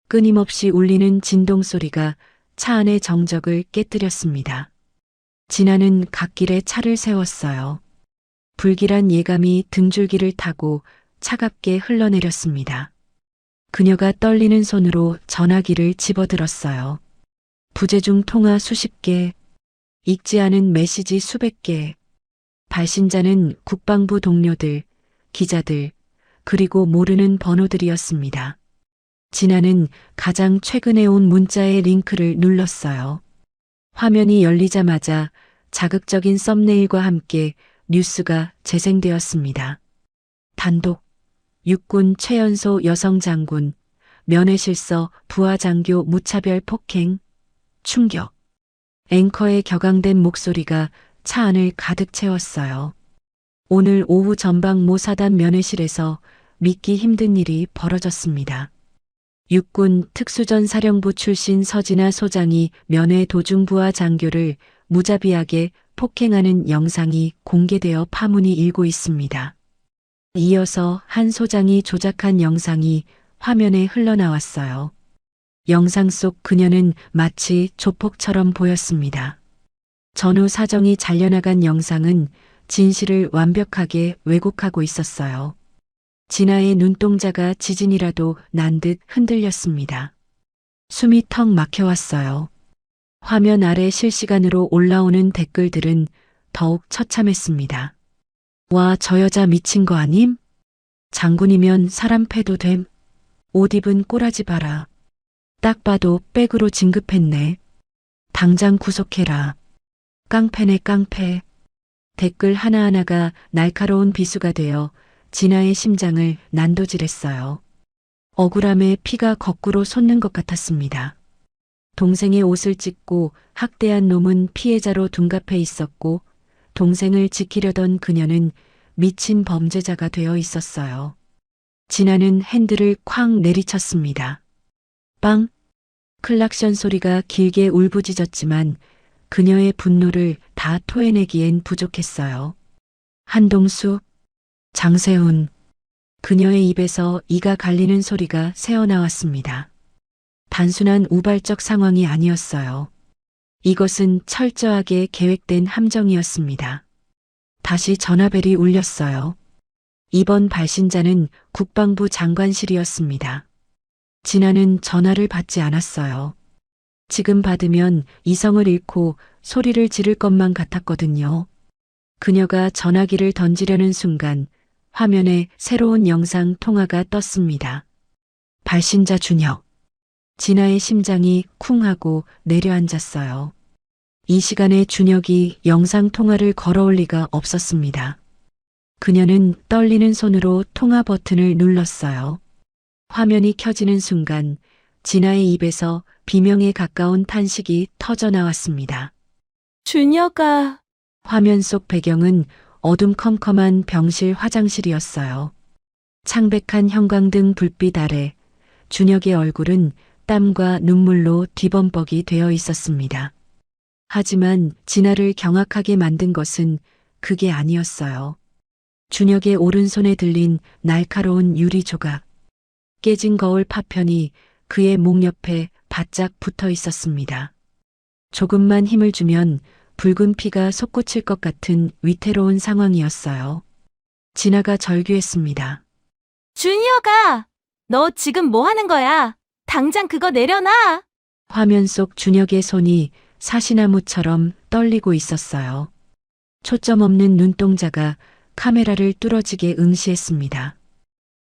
끊임없이 울리는 진동 소리가 차 안의 정적을 깨뜨렸습니다. 진아는 갓길에 차를 세웠어요. 불길한 예감이 등줄기를 타고 차갑게 흘러내렸습니다. 그녀가 떨리는 손으로 전화기를 집어들었어요. 부재중 통화 수십 개, 읽지 않은 메시지 수백 개. 발신자는 국방부 동료들, 기자들, 그리고 모르는 번호들이었습니다. 진아는 가장 최근에 온 문자의 링크를 눌렀어요. 화면이 열리자마자 자극적인 썸네일과 함께 뉴스가 재생되었습니다. 단독, 육군 최연소 여성 장군, 면회실서 부하장교 무차별 폭행, 충격. 앵커의 격앙된 목소리가 차 안을 가득 채웠어요. 오늘 오후 전방모 사단 면회실에서 믿기 힘든 일이 벌어졌습니다. 육군 특수전사령부 출신 서진아 소장이 면회 도중 부하 장교를 무자비하게 폭행하는 영상이 공개되어 파문이 일고 있습니다. 이어서 한 소장이 조작한 영상이 화면에 흘러나왔어요. 영상 속 그녀는 마치 조폭처럼 보였습니다. 전후 사정이 잘려나간 영상은 진실을 완벽하게 왜곡하고 있었어요. 진아의 눈동자가 지진이라도 난 듯 흔들렸습니다. 숨이 턱 막혀왔어요. 화면 아래 실시간으로 올라오는 댓글들은 더욱 처참했습니다. 와, 저 여자 미친 거 아님? 장군이면 사람 패도 됨. 옷 입은 꼬라지 봐라. 딱 봐도 백으로 진급했네. 당장 구속해라. 깡패네 깡패. 댓글 하나하나가 날카로운 비수가 되어 진아의 심장을 난도질했어요. 억울함에 피가 거꾸로 솟는 것 같았습니다. 동생의 옷을 찢고 학대한 놈은 피해자로 둔갑해 있었고 동생을 지키려던 그녀는 미친 범죄자가 되어 있었어요. 진아는 핸들을 쾅 내리쳤습니다. 빵! 클락션 소리가 길게 울부짖었지만 그녀의 분노를 다 토해내기엔 부족했어요. 한동수, 장세훈. 그녀의 입에서 이가 갈리는 소리가 새어나왔습니다. 단순한 우발적 상황이 아니었어요. 이것은 철저하게 계획된 함정이었습니다. 다시 전화벨이 울렸어요. 이번 발신자는 국방부 장관실이었습니다. 진아는 전화를 받지 않았어요. 지금 받으면 이성을 잃고 소리를 지를 것만 같았거든요. 그녀가 전화기를 던지려는 순간 화면에 새로운 영상 통화가 떴습니다. 발신자 준혁. 진아의 심장이 쿵 하고 내려앉았어요. 이 시간에 준혁이 영상 통화를 걸어올 리가 없었습니다. 그녀는 떨리는 손으로 통화 버튼을 눌렀어요. 화면이 켜지는 순간 진아의 입에서 비명에 가까운 탄식이 터져 나왔습니다. 준혁아. 화면 속 배경은 어둠컴컴한 병실 화장실이었어요. 창백한 형광등 불빛 아래 준혁의 얼굴은 땀과 눈물로 뒤범벅이 되어 있었습니다. 하지만 진아를 경악하게 만든 것은 그게 아니었어요. 준혁의 오른손에 들린 날카로운 유리 조각. 깨진 거울 파편이 그의 목 옆에 바짝 붙어 있었습니다. 조금만 힘을 주면 붉은 피가 솟구칠 것 같은 위태로운 상황이었어요. 진아가 절규했습니다. 준혁아! 너 지금 뭐 하는 거야? 당장 그거 내려놔! 화면 속 준혁의 손이 사시나무처럼 떨리고 있었어요. 초점 없는 눈동자가 카메라를 뚫어지게 응시했습니다.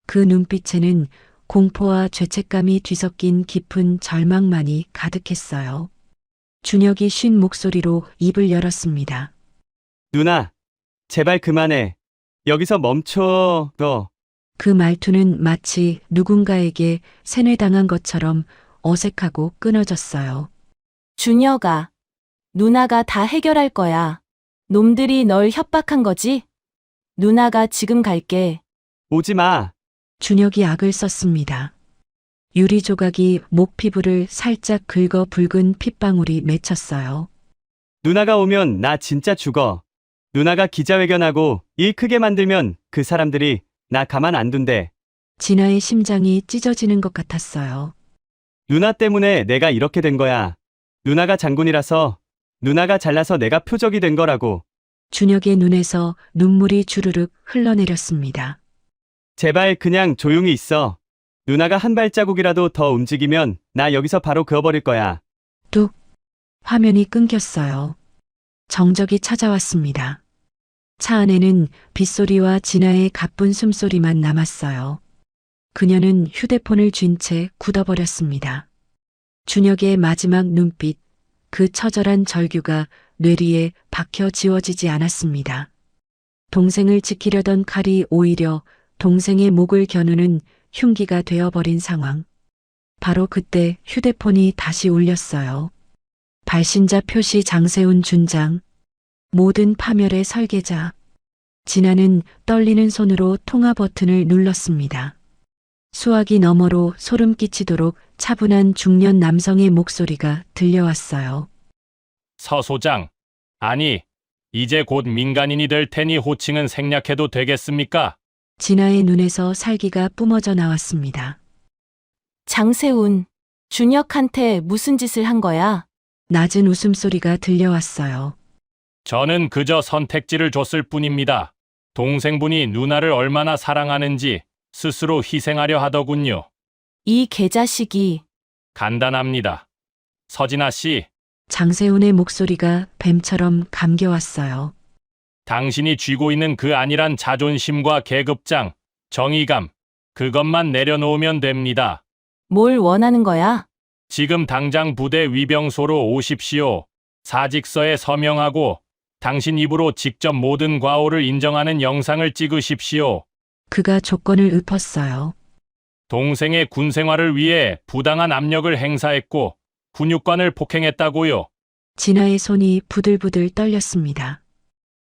그 눈빛에는 공포와 죄책감이 뒤섞인 깊은 절망만이 가득했어요. 준혁이 쉰 목소리로 입을 열었습니다. 누나, 제발 그만해. 여기서 멈춰, 너. 그 말투는 마치 누군가에게 세뇌당한 것처럼 어색하고 끊어졌어요. 준혁아, 누나가 다 해결할 거야. 놈들이 널 협박한 거지? 누나가 지금 갈게. 오지 마. 준혁이 악을 썼습니다. 유리 조각이 목 피부를 살짝 긁어 붉은 핏방울이 맺혔어요. 누나가 오면 나 진짜 죽어. 누나가 기자회견하고 일 크게 만들면 그 사람들이 나 가만 안 둔대. 진아의 심장이 찢어지는 것 같았어요. 누나 때문에 내가 이렇게 된 거야. 누나가 장군이라서, 누나가 잘나서 내가 표적이 된 거라고. 준혁의 눈에서 눈물이 주르륵 흘러내렸습니다. 제발 그냥 조용히 있어. 누나가 한 발자국이라도 더 움직이면 나 여기서 바로 그어버릴 거야. 뚝. 화면이 끊겼어요. 정적이 찾아왔습니다. 차 안에는 빗소리와 진아의 가쁜 숨소리만 남았어요. 그녀는 휴대폰을 쥔 채 굳어버렸습니다. 준혁의 마지막 눈빛, 그 처절한 절규가 뇌리에 박혀 지워지지 않았습니다. 동생을 지키려던 칼이 오히려 동생의 목을 겨누는 흉기가 되어버린 상황. 바로 그때 휴대폰이 다시 울렸어요. 발신자 표시 장세훈 준장. 모든 파멸의 설계자. 진아는 떨리는 손으로 통화 버튼을 눌렀습니다. 수화기 너머로 소름 끼치도록 차분한 중년 남성의 목소리가 들려왔어요. 서 소장. 아니, 이제 곧 민간인이 될 테니 호칭은 생략해도 되겠습니까? 진아의 눈에서 살기가 뿜어져 나왔습니다. 장세훈, 준혁한테 무슨 짓을 한 거야? 낮은 웃음소리가 들려왔어요. 저는 그저 선택지를 줬을 뿐입니다. 동생분이 누나를 얼마나 사랑하는지 스스로 희생하려 하더군요. 이 개자식이. 간단합니다. 서진아 씨, 장세훈의 목소리가 뱀처럼 감겨왔어요. 당신이 쥐고 있는 그 안일한 자존심과 계급장, 정의감, 그것만 내려놓으면 됩니다. 뭘 원하는 거야? 지금 당장 부대 위병소로 오십시오. 사직서에 서명하고 당신 입으로 직접 모든 과오를 인정하는 영상을 찍으십시오. 그가 조건을 읊었어요. 동생의 군 생활을 위해 부당한 압력을 행사했고 군육관을 폭행했다고요. 진아의 손이 부들부들 떨렸습니다.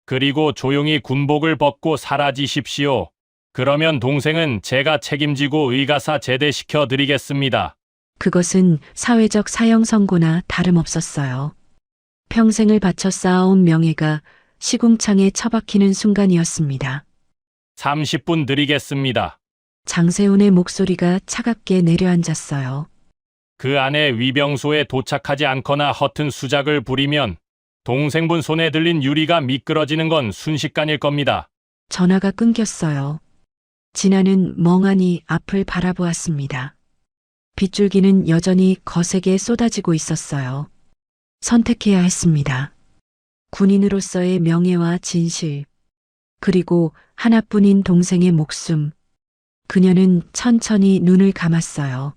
그리고 조용히 군복을 벗고 사라지십시오. 그러면 동생은 제가 책임지고 의가사 제대시켜 드리겠습니다. 그것은 사회적 사형 선고나 다름없었어요. 평생을 바쳐 쌓아온 명예가 시궁창에 처박히는 순간이었습니다. 30분 드리겠습니다. 장세훈의 목소리가 차갑게 내려앉았어요. 그 안에 위병소에 도착하지 않거나 허튼 수작을 부리면 동생분 손에 들린 유리가 미끄러지는 건 순식간일 겁니다. 전화가 끊겼어요. 진아는 멍하니 앞을 바라보았습니다. 빗줄기는 여전히 거세게 쏟아지고 있었어요. 선택해야 했습니다. 군인으로서의 명예와 진실, 그리고 하나뿐인 동생의 목숨. 그녀는 천천히 눈을 감았어요.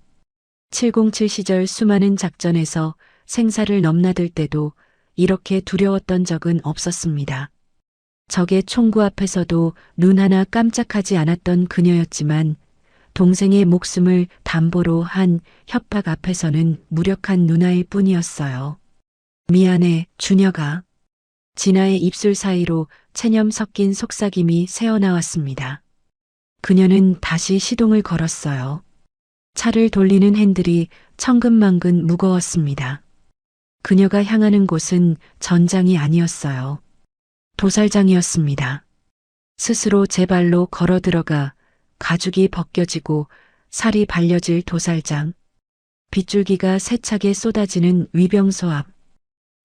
707 시절 수많은 작전에서 생사를 넘나들 때도 이렇게 두려웠던 적은 없었습니다. 적의 총구 앞에서도 눈 하나 깜짝하지 않았던 그녀였지만 동생의 목숨을 담보로 한 협박 앞에서는 무력한 누나일 뿐이었어요. 미안해, 준혁아. 진아의 입술 사이로 체념 섞인 속삭임이 새어나왔습니다. 그녀는 다시 시동을 걸었어요. 차를 돌리는 핸들이 천근만근 무거웠습니다. 그녀가 향하는 곳은 전장이 아니었어요. 도살장이었습니다. 스스로 제 발로 걸어 들어가 가죽이 벗겨지고 살이 발려질 도살장. 빗줄기가 세차게 쏟아지는 위병소 앞.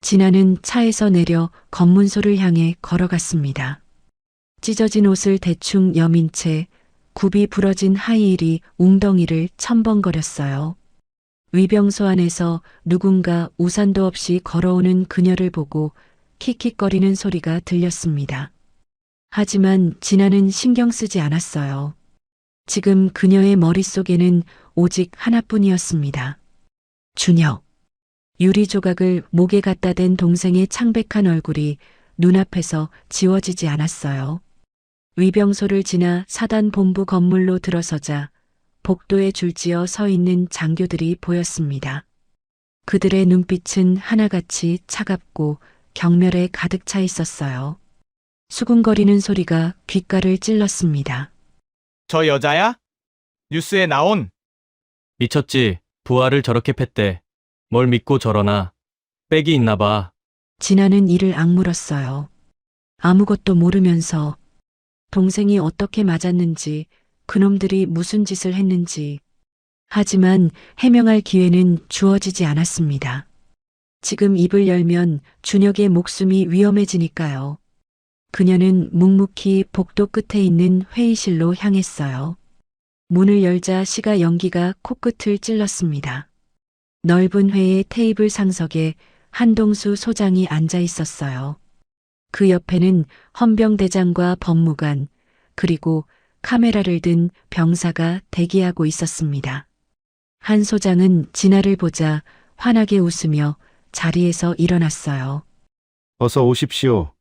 진아는 차에서 내려 검문소를 향해 걸어갔습니다. 찢어진 옷을 대충 여민 채 굽이 부러진 하이힐이 웅덩이를 첨벙거렸어요. 위병소 안에서 누군가 우산도 없이 걸어오는 그녀를 보고 킥킥거리는 소리가 들렸습니다. 하지만 진아는 신경 쓰지 않았어요. 지금 그녀의 머릿속에는 오직 하나뿐이었습니다. 준혁. 유리 조각을 목에 갖다 댄 동생의 창백한 얼굴이 눈앞에서 지워지지 않았어요. 위병소를 지나 사단 본부 건물로 들어서자 복도에 줄지어 서 있는 장교들이 보였습니다. 그들의 눈빛은 하나같이 차갑고 경멸에 가득 차 있었어요. 수군거리는 소리가 귓가를 찔렀습니다. 저 여자야? 뉴스에 나온 미쳤지. 부하를 저렇게 팼대. 뭘 믿고 저러나. 빽이 있나 봐. 진아는 이를 악물었어요. 아무것도 모르면서 동생이 어떻게 맞았는지, 그놈들이 무슨 짓을 했는지. 하지만 해명할 기회는 주어지지 않았습니다. 지금 입을 열면 준혁의 목숨이 위험해지니까요. 그녀는 묵묵히 복도 끝에 있는 회의실로 향했어요. 문을 열자 시가 연기가 코끝을 찔렀습니다. 넓은 회의 테이블 상석에 한동수 소장이 앉아 있었어요. 그 옆에는 헌병대장과 법무관, 그리고 카메라를 든 병사가 대기하고 있었습니다. 한 소장은 진아를 보자 환하게 웃으며 자리에서 일어났어요. 어서 오십시오.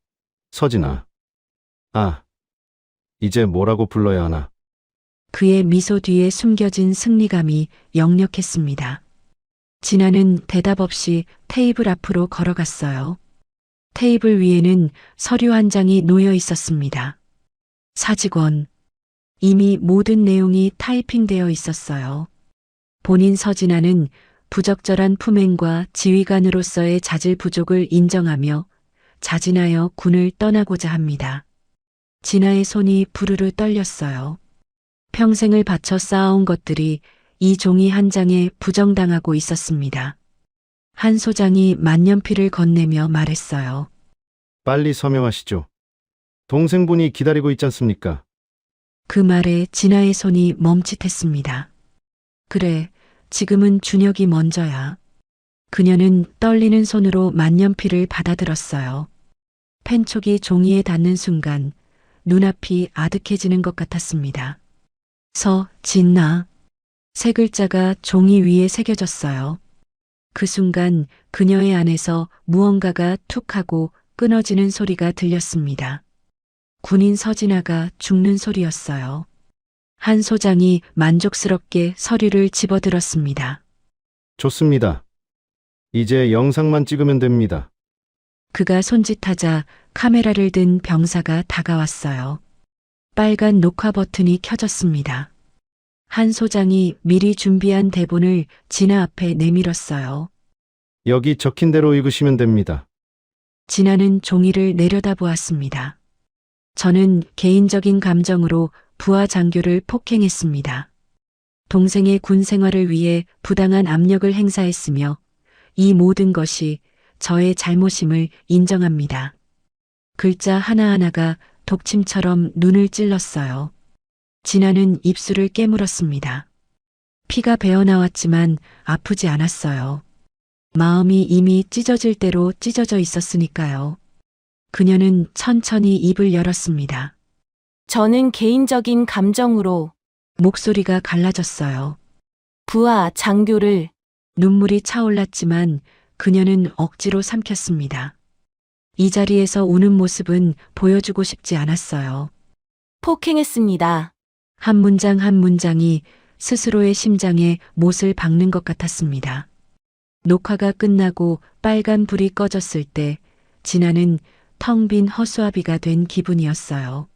서진아. 아, 이제 뭐라고 불러야 하나? 그의 미소 뒤에 숨겨진 승리감이 역력했습니다. 진아는 대답 없이 테이블 앞으로 걸어갔어요. 테이블 위에는 서류 한 장이 놓여 있었습니다. 사직원. 이미 모든 내용이 타이핑되어 있었어요. 본인 서진아는 부적절한 품행과 지휘관으로서의 자질 부족을 인정하며 자진하여 군을 떠나고자 합니다. 진아의 손이 부르르 떨렸어요. 평생을 바쳐 쌓아온 것들이 이 종이 한 장에 부정당하고 있었습니다. 한 소장이 만년필을 건네며 말했어요. 빨리 서명하시죠. 동생분이 기다리고 있지 않습니까? 그 말에 진아의 손이 멈칫했습니다. 그래, 지금은 준혁이 먼저야. 그녀는 떨리는 손으로 만년필을 받아들었어요. 펜촉이 종이에 닿는 순간 눈앞이 아득해지는 것 같았습니다. 진나. 세 글자가 종이 위에 새겨졌어요. 그 순간 그녀의 안에서 무언가가 툭 하고 끊어지는 소리가 들렸습니다. 군인 서진아가 죽는 소리였어요. 한 소장이 만족스럽게 서류를 집어들었습니다. 좋습니다. 이제 영상만 찍으면 됩니다. 그가 손짓하자 카메라를 든 병사가 다가왔어요. 빨간 녹화 버튼이 켜졌습니다. 한 소장이 미리 준비한 대본을 진아 앞에 내밀었어요. 여기 적힌 대로 읽으시면 됩니다. 진아는 종이를 내려다보았습니다. 저는 개인적인 감정으로 부하 장교를 폭행했습니다. 동생의 군 생활을 위해 부당한 압력을 행사했으며 이 모든 것이 저의 잘못임을 인정합니다. 글자 하나하나가 독침처럼 눈을 찔렀어요. 진아는 입술을 깨물었습니다. 피가 배어나왔지만 아프지 않았어요. 마음이 이미 찢어질 대로 찢어져 있었으니까요. 그녀는 천천히 입을 열었습니다. 저는 개인적인 감정으로 목소리가 갈라졌어요. 부하 장교를 눈물이 차올랐지만 그녀는 억지로 삼켰습니다. 이 자리에서 우는 모습은 보여주고 싶지 않았어요. 폭행했습니다. 한 문장 한 문장이 스스로의 심장에 못을 박는 것 같았습니다. 녹화가 끝나고 빨간 불이 꺼졌을 때 진아는 텅 빈 허수아비가 된 기분이었어요.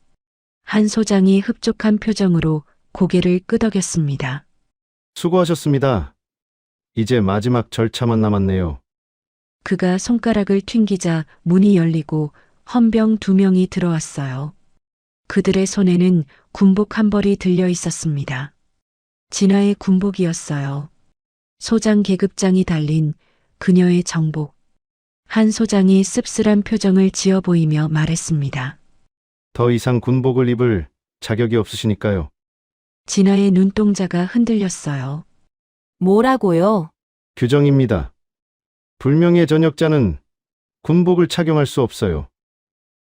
한 소장이 흡족한 표정으로 고개를 끄덕였습니다. 수고하셨습니다. 이제 마지막 절차만 남았네요. 그가 손가락을 튕기자 문이 열리고 헌병 2명이 들어왔어요. 그들의 손에는 군복 한 벌이 들려 있었습니다. 진아의 군복이었어요. 소장 계급장이 달린 그녀의 정복. 한 소장이 씁쓸한 표정을 지어 보이며 말했습니다. 더 이상 군복을 입을 자격이 없으시니까요. 진아의 눈동자가 흔들렸어요. 뭐라고요? 규정입니다. 불명예 전역자는 군복을 착용할 수 없어요.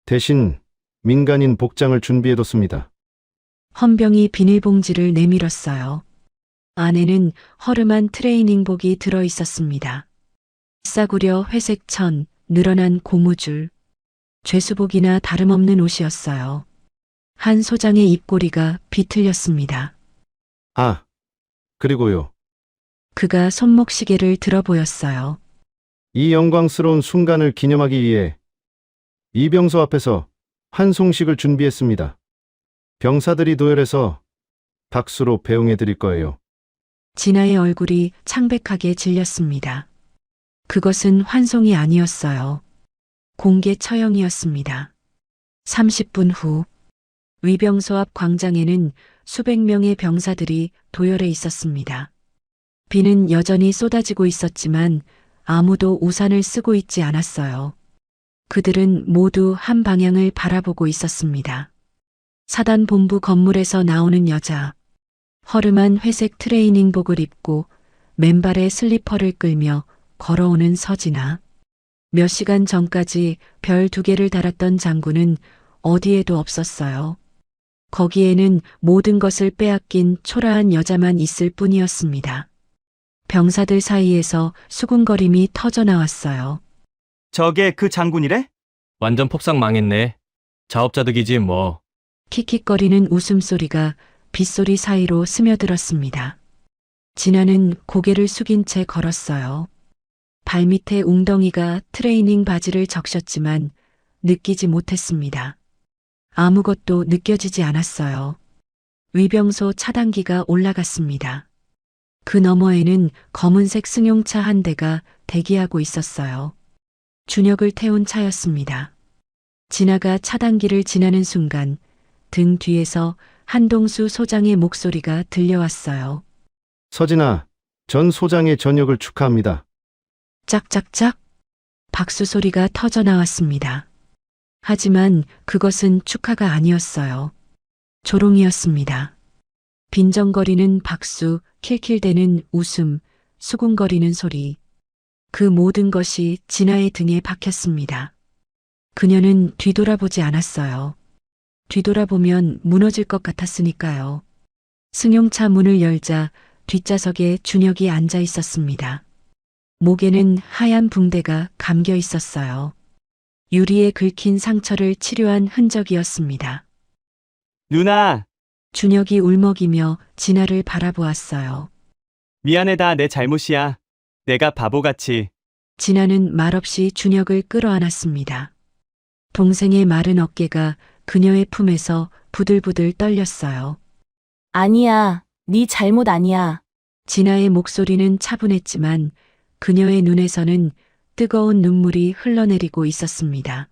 대신 민간인 복장을 준비해뒀습니다. 헌병이 비닐봉지를 내밀었어요. 안에는 허름한 트레이닝복이 들어 있었습니다. 싸구려 회색 천, 늘어난 고무줄, 죄수복이나 다름없는 옷이었어요. 한 소장의 입꼬리가 비틀렸습니다. 아, 그리고요. 그가 손목시계를 들어 보였어요. 이 영광스러운 순간을 기념하기 위해 이병소 앞에서 한송식을 준비했습니다. 병사들이 도열해서 박수로 배웅해 드릴 거예요. 진아의 얼굴이 창백하게 질렸습니다. 그것은 환송이 아니었어요. 공개 처형이었습니다. 30분 후 위병소 앞 광장에는 수백 명의 병사들이 도열해 있었습니다. 비는 여전히 쏟아지고 있었지만 아무도 우산을 쓰고 있지 않았어요. 그들은 모두 한 방향을 바라보고 있었습니다. 사단본부 건물에서 나오는 여자, 허름한 회색 트레이닝복을 입고 맨발에 슬리퍼를 끌며 걸어오는 서진아. 몇 시간 전까지 별 2개를 달았던 장군은 어디에도 없었어요. 거기에는 모든 것을 빼앗긴 초라한 여자만 있을 뿐이었습니다. 병사들 사이에서 수군거림이 터져 나왔어요. 저게 그 장군이래? 완전 폭삭 망했네. 자업자득이지 뭐. 킥킥거리는 웃음소리가 빗소리 사이로 스며들었습니다. 진아는 고개를 숙인 채 걸었어요. 발밑에 웅덩이가 트레이닝 바지를 적셨지만 느끼지 못했습니다. 아무것도 느껴지지 않았어요. 위병소 차단기가 올라갔습니다. 그 너머에는 검은색 승용차 한 대가 대기하고 있었어요. 준혁을 태운 차였습니다. 진아가 차단기를 지나는 순간 등 뒤에서 한동수 소장의 목소리가 들려왔어요. 서진아, 전 소장의 전역을 축하합니다. 짝짝짝 박수 소리가 터져 나왔습니다. 하지만 그것은 축하가 아니었어요. 조롱이었습니다. 빈정거리는 박수, 킬킬대는 웃음, 수군거리는 소리. 그 모든 것이 진아의 등에 박혔습니다. 그녀는 뒤돌아보지 않았어요. 뒤돌아보면 무너질 것 같았으니까요. 승용차 문을 열자 뒷좌석에 준혁이 앉아 있었습니다. 목에는 하얀 붕대가 감겨 있었어요. 유리에 긁힌 상처를 치료한 흔적이었습니다. 누나, 준혁이 울먹이며 진아를 바라보았어요. 미안해다. 내 잘못이야. 내가 바보같이. 진아는 말없이 준혁을 끌어안았습니다. 동생의 마른 어깨가 그녀의 품에서 부들부들 떨렸어요. 아니야. 네 잘못 아니야. 진아의 목소리는 차분했지만 그녀의 눈에서는 뜨거운 눈물이 흘러내리고 있었습니다.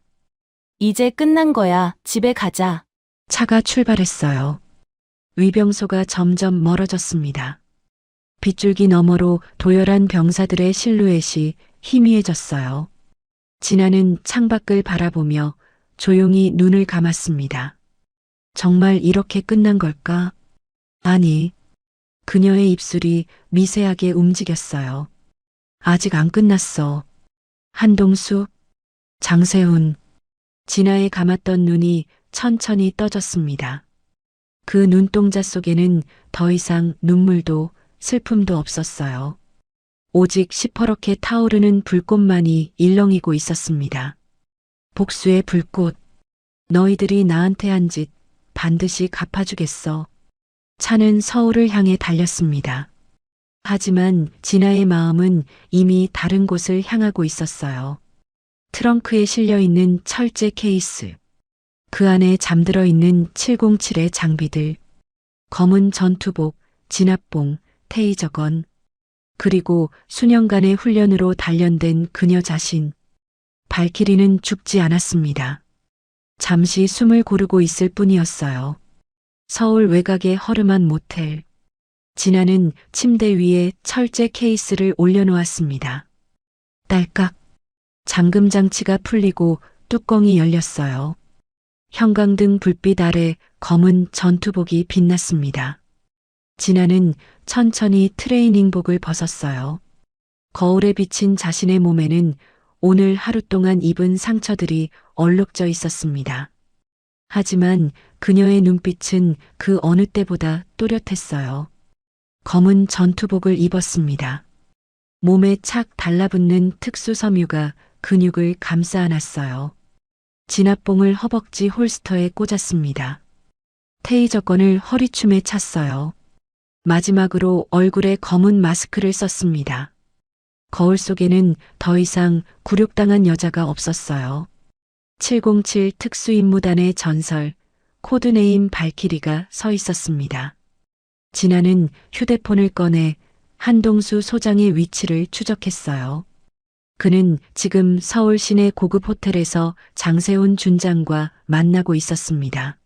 이제 끝난 거야. 집에 가자. 차가 출발했어요. 위병소가 점점 멀어졌습니다. 빗줄기 너머로 도열한 병사들의 실루엣이 희미해졌어요. 진아는 창밖을 바라보며 조용히 눈을 감았습니다. 정말 이렇게 끝난 걸까? 아니, 그녀의 입술이 미세하게 움직였어요. 아직 안 끝났어. 한동수, 장세훈. 진아의 감았던 눈이 천천히 떠졌습니다. 그 눈동자 속에는 더 이상 눈물도 슬픔도 없었어요. 오직 시퍼렇게 타오르는 불꽃만이 일렁이고 있었습니다. 복수의 불꽃. 너희들이 나한테 한 짓 반드시 갚아주겠어. 차는 서울을 향해 달렸습니다. 하지만 진아의 마음은 이미 다른 곳을 향하고 있었어요. 트렁크에 실려 있는 철제 케이스. 그 안에 잠들어 있는 707의 장비들. 검은 전투복, 진압봉, 테이저건. 그리고 수년간의 훈련으로 단련된 그녀 자신. 발키리는 죽지 않았습니다. 잠시 숨을 고르고 있을 뿐이었어요. 서울 외곽의 허름한 모텔. 진아는 침대 위에 철제 케이스를 올려놓았습니다. 딸깍. 잠금 장치가 풀리고 뚜껑이 열렸어요. 형광등 불빛 아래 검은 전투복이 빛났습니다. 진아는 천천히 트레이닝복을 벗었어요. 거울에 비친 자신의 몸에는 오늘 하루 동안 입은 상처들이 얼룩져 있었습니다. 하지만 그녀의 눈빛은 그 어느 때보다 또렷했어요. 검은 전투복을 입었습니다. 몸에 착 달라붙는 특수 섬유가 근육을 감싸 안았어요. 진압봉을 허벅지 홀스터에 꽂았습니다. 테이저건을 허리춤에 찼어요. 마지막으로 얼굴에 검은 마스크를 썼습니다. 거울 속에는 더 이상 굴욕당한 여자가 없었어요. 707 특수임무단의 전설, 코드네임 발키리가 서 있었습니다. 진아는 휴대폰을 꺼내 한동수 소장의 위치를 추적했어요. 그는 지금 서울 시내 고급 호텔에서 장세훈 준장과 만나고 있었습니다.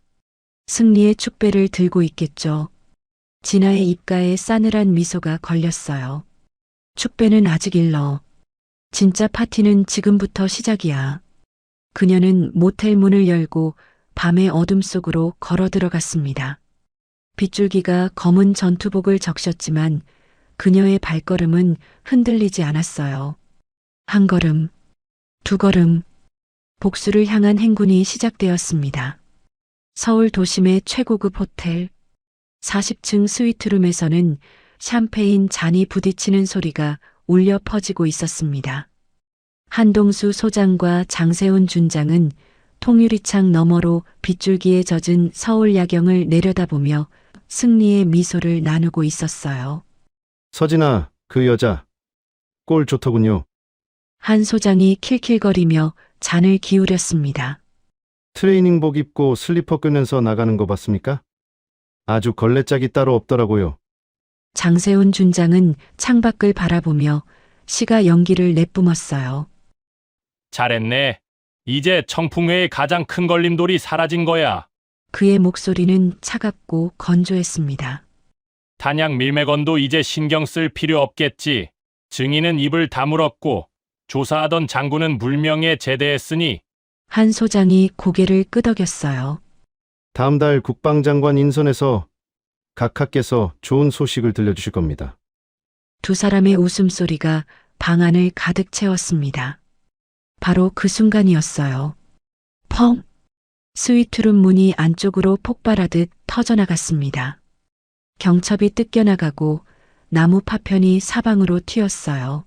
승리의 축배를 들고 있겠죠. 진아의 입가에 싸늘한 미소가 걸렸어요. 축배는 아직 일러. 진짜 파티는 지금부터 시작이야. 그녀는 모텔 문을 열고 밤의 어둠 속으로 걸어 들어갔습니다. 빗줄기가 검은 전투복을 적셨지만 그녀의 발걸음은 흔들리지 않았어요. 한 걸음, 두 걸음, 복수를 향한 행군이 시작되었습니다. 서울 도심의 최고급 호텔, 40층 스위트룸에서는 샴페인 잔이 부딪히는 소리가 울려 퍼지고 있었습니다. 한동수 소장과 장세훈 준장은 통유리창 너머로 빗줄기에 젖은 서울 야경을 내려다보며 승리의 미소를 나누고 있었어요. 서진아, 그 여자. 꼴 좋더군요. 한 소장이 킬킬거리며 잔을 기울였습니다. 트레이닝복 입고 슬리퍼 끌면서 나가는 거 봤습니까? 아주 걸레짝이 따로 없더라고요. 장세훈 준장은 창밖을 바라보며 시가 연기를 내뿜었어요. 잘했네. 이제 청풍회의 가장 큰 걸림돌이 사라진 거야. 그의 목소리는 차갑고 건조했습니다. 단양 밀매건도 이제 신경 쓸 필요 없겠지. 증인은 입을 다물었고 조사하던 장군은 불명예 제대했으니 한 소장이 고개를 끄덕였어요. 다음 달 국방장관 인선에서 각하께서 좋은 소식을 들려주실 겁니다. 두 사람의 웃음소리가 방 안을 가득 채웠습니다. 바로 그 순간이었어요. 펑! 스위트룸 문이 안쪽으로 폭발하듯 터져나갔습니다. 경첩이 뜯겨나가고 나무 파편이 사방으로 튀었어요.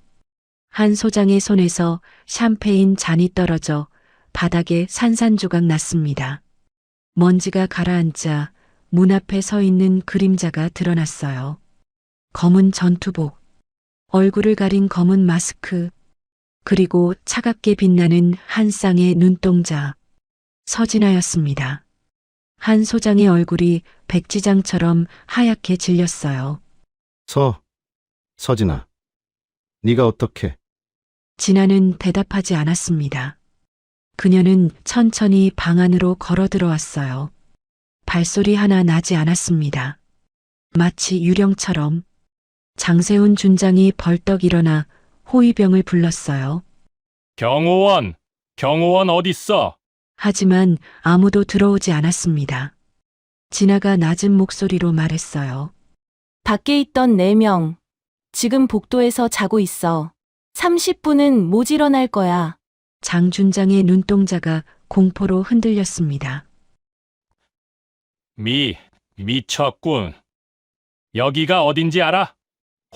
한 소장의 손에서 샴페인 잔이 떨어져 바닥에 산산조각 났습니다. 먼지가 가라앉자 문 앞에 서 있는 그림자가 드러났어요. 검은 전투복, 얼굴을 가린 검은 마스크, 그리고 차갑게 빛나는 한 쌍의 눈동자, 서진아였습니다. 한 소장의 얼굴이 백지장처럼 하얗게 질렸어요. 서진아. 네가 어떻게? 진아는 대답하지 않았습니다. 그녀는 천천히 방 안으로 걸어 들어왔어요. 발소리 하나 나지 않았습니다. 마치 유령처럼. 장세훈 준장이 벌떡 일어나 호위병을 불렀어요. 경호원 어딨어? 하지만 아무도 들어오지 않았습니다. 진아가 낮은 목소리로 말했어요. 밖에 있던 4명. 지금 복도에서 자고 있어. 30분은 못 일어날 거야. 장 준장의 눈동자가 공포로 흔들렸습니다. 미쳤군. 여기가 어딘지 알아?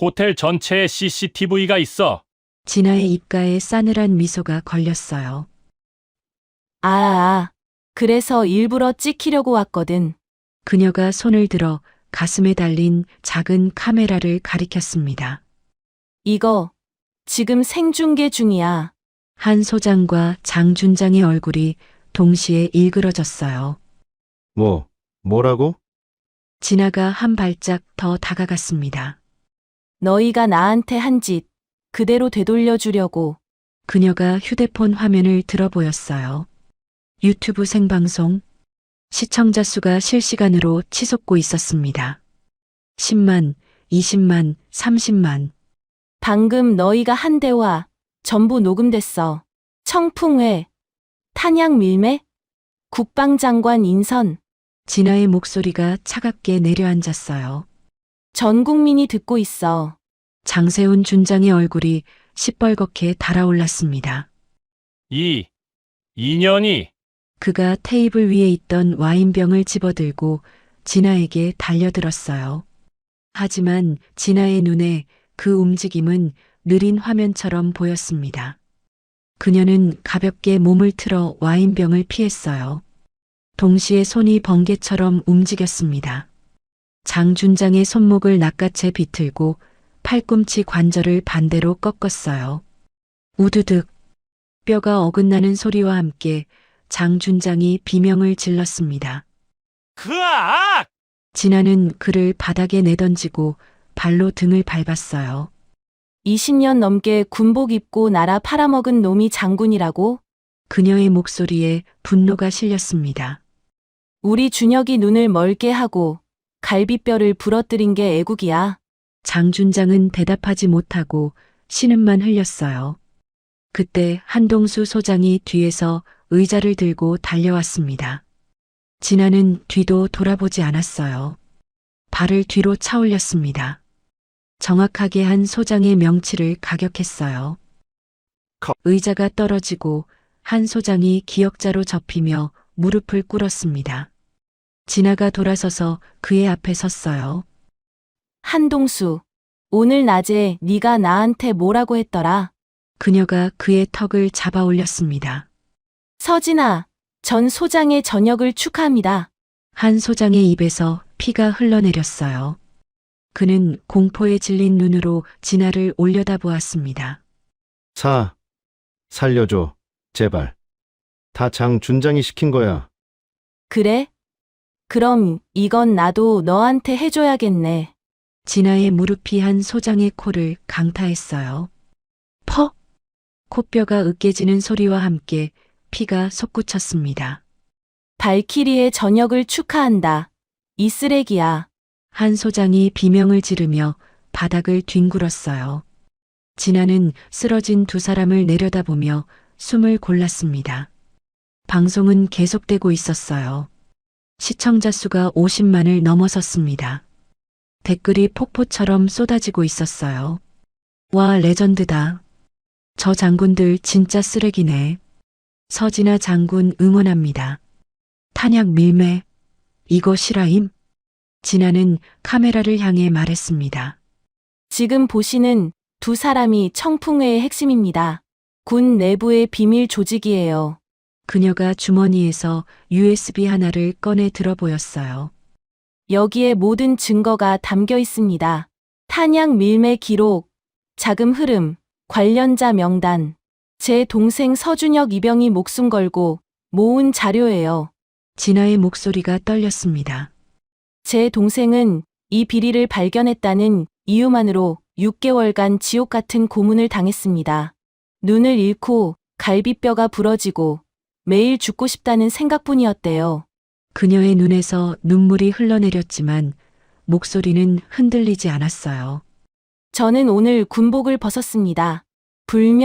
호텔 전체에 CCTV가 있어. 진아의 입가에 싸늘한 미소가 걸렸어요. 그래서 일부러 찍히려고 왔거든. 그녀가 손을 들어 가슴에 달린 작은 카메라를 가리켰습니다. 이거 지금 생중계 중이야. 한 소장과 장 준장의 얼굴이 동시에 일그러졌어요. 뭐라고? 진아가 한 발짝 더 다가갔습니다. 너희가 나한테 한 짓 그대로 되돌려 주려고. 그녀가 휴대폰 화면을 들어 보였어요. 유튜브 생방송. 시청자 수가 실시간으로 치솟고 있었습니다. 10만, 20만, 30만. 방금 너희가 한 대화 전부 녹음됐어. 청풍회, 탄양 밀매, 국방장관 인선. 진아의 목소리가 차갑게 내려앉았어요. 전 국민이 듣고 있어. 장세훈 준장의 얼굴이 시뻘겋게 달아올랐습니다. 이 인연이 그가 테이블 위에 있던 와인병을 집어들고 진아에게 달려들었어요. 하지만 진아의 눈에 그 움직임은 느린 화면처럼 보였습니다. 그녀는 가볍게 몸을 틀어 와인병을 피했어요. 동시에 손이 번개처럼 움직였습니다. 장준장의 손목을 낚아채 비틀고 팔꿈치 관절을 반대로 꺾었어요. 우두득 뼈가 어긋나는 소리와 함께 장준장이 비명을 질렀습니다. 흐악! 진아는 그를 바닥에 내던지고 발로 등을 밟았어요. 20년 넘게 군복 입고 나라 팔아먹은 놈이 장군이라고? 그녀의 목소리에 분노가 실렸습니다. 우리 준혁이 눈을 멀게 하고 갈비뼈를 부러뜨린 게 애국이야. 장준장은 대답하지 못하고 신음만 흘렸어요. 그때 한동수 소장이 뒤에서 의자를 들고 달려왔습니다. 진아는 뒤도 돌아보지 않았어요. 발을 뒤로 차올렸습니다. 정확하게 한 소장의 명치를 가격했어요. 의자가 떨어지고 한 소장이 기역자로 접히며 무릎을 꿇었습니다. 진아가 돌아서서 그의 앞에 섰어요. 한동수, 오늘 낮에 네가 나한테 뭐라고 했더라? 그녀가 그의 턱을 잡아 올렸습니다. 서진아, 전 소장의 전역을 축하합니다. 한 소장의 입에서 피가 흘러내렸어요. 그는 공포에 질린 눈으로 진아를 올려다보았습니다. 살려줘, 제발. 다 장준장이 시킨 거야. 그래? 그럼 이건 나도 너한테 해줘야겠네. 진아의 무릎이 한 소장의 코를 강타했어요. 퍽! 코뼈가 으깨지는 소리와 함께 피가 솟구쳤습니다. 발키리의 전역을 축하한다. 이 쓰레기야. 한 소장이 비명을 지르며 바닥을 뒹굴었어요. 진아는 쓰러진 두 사람을 내려다보며 숨을 골랐습니다. 방송은 계속되고 있었어요. 시청자 수가 50만을 넘어섰습니다. 댓글이 폭포처럼 쏟아지고 있었어요. 와, 레전드다. 저 장군들 진짜 쓰레기네. 서진아 장군 응원합니다. 탄약 밀매. 이거 실화임? 진아는 카메라를 향해 말했습니다. 지금 보시는 두 사람이 청풍회의 핵심입니다. 군 내부의 비밀 조직이에요. 그녀가 주머니에서 USB 하나를 꺼내 들어 보였어요. 여기에 모든 증거가 담겨 있습니다. 탄약 밀매 기록, 자금 흐름, 관련자 명단. 제 동생 서준혁 이병이 목숨 걸고 모은 자료예요. 진아의 목소리가 떨렸습니다. 제 동생은 이 비리를 발견했다는 이유만으로 6개월간 지옥 같은 고문을 당했습니다. 눈을 잃고 갈비뼈가 부러지고 매일 죽고 싶다는 생각뿐이었대요. 그녀의 눈에서 눈물이 흘러내렸지만 목소리는 흔들리지 않았어요. 저는 오늘 군복을 벗었습니다.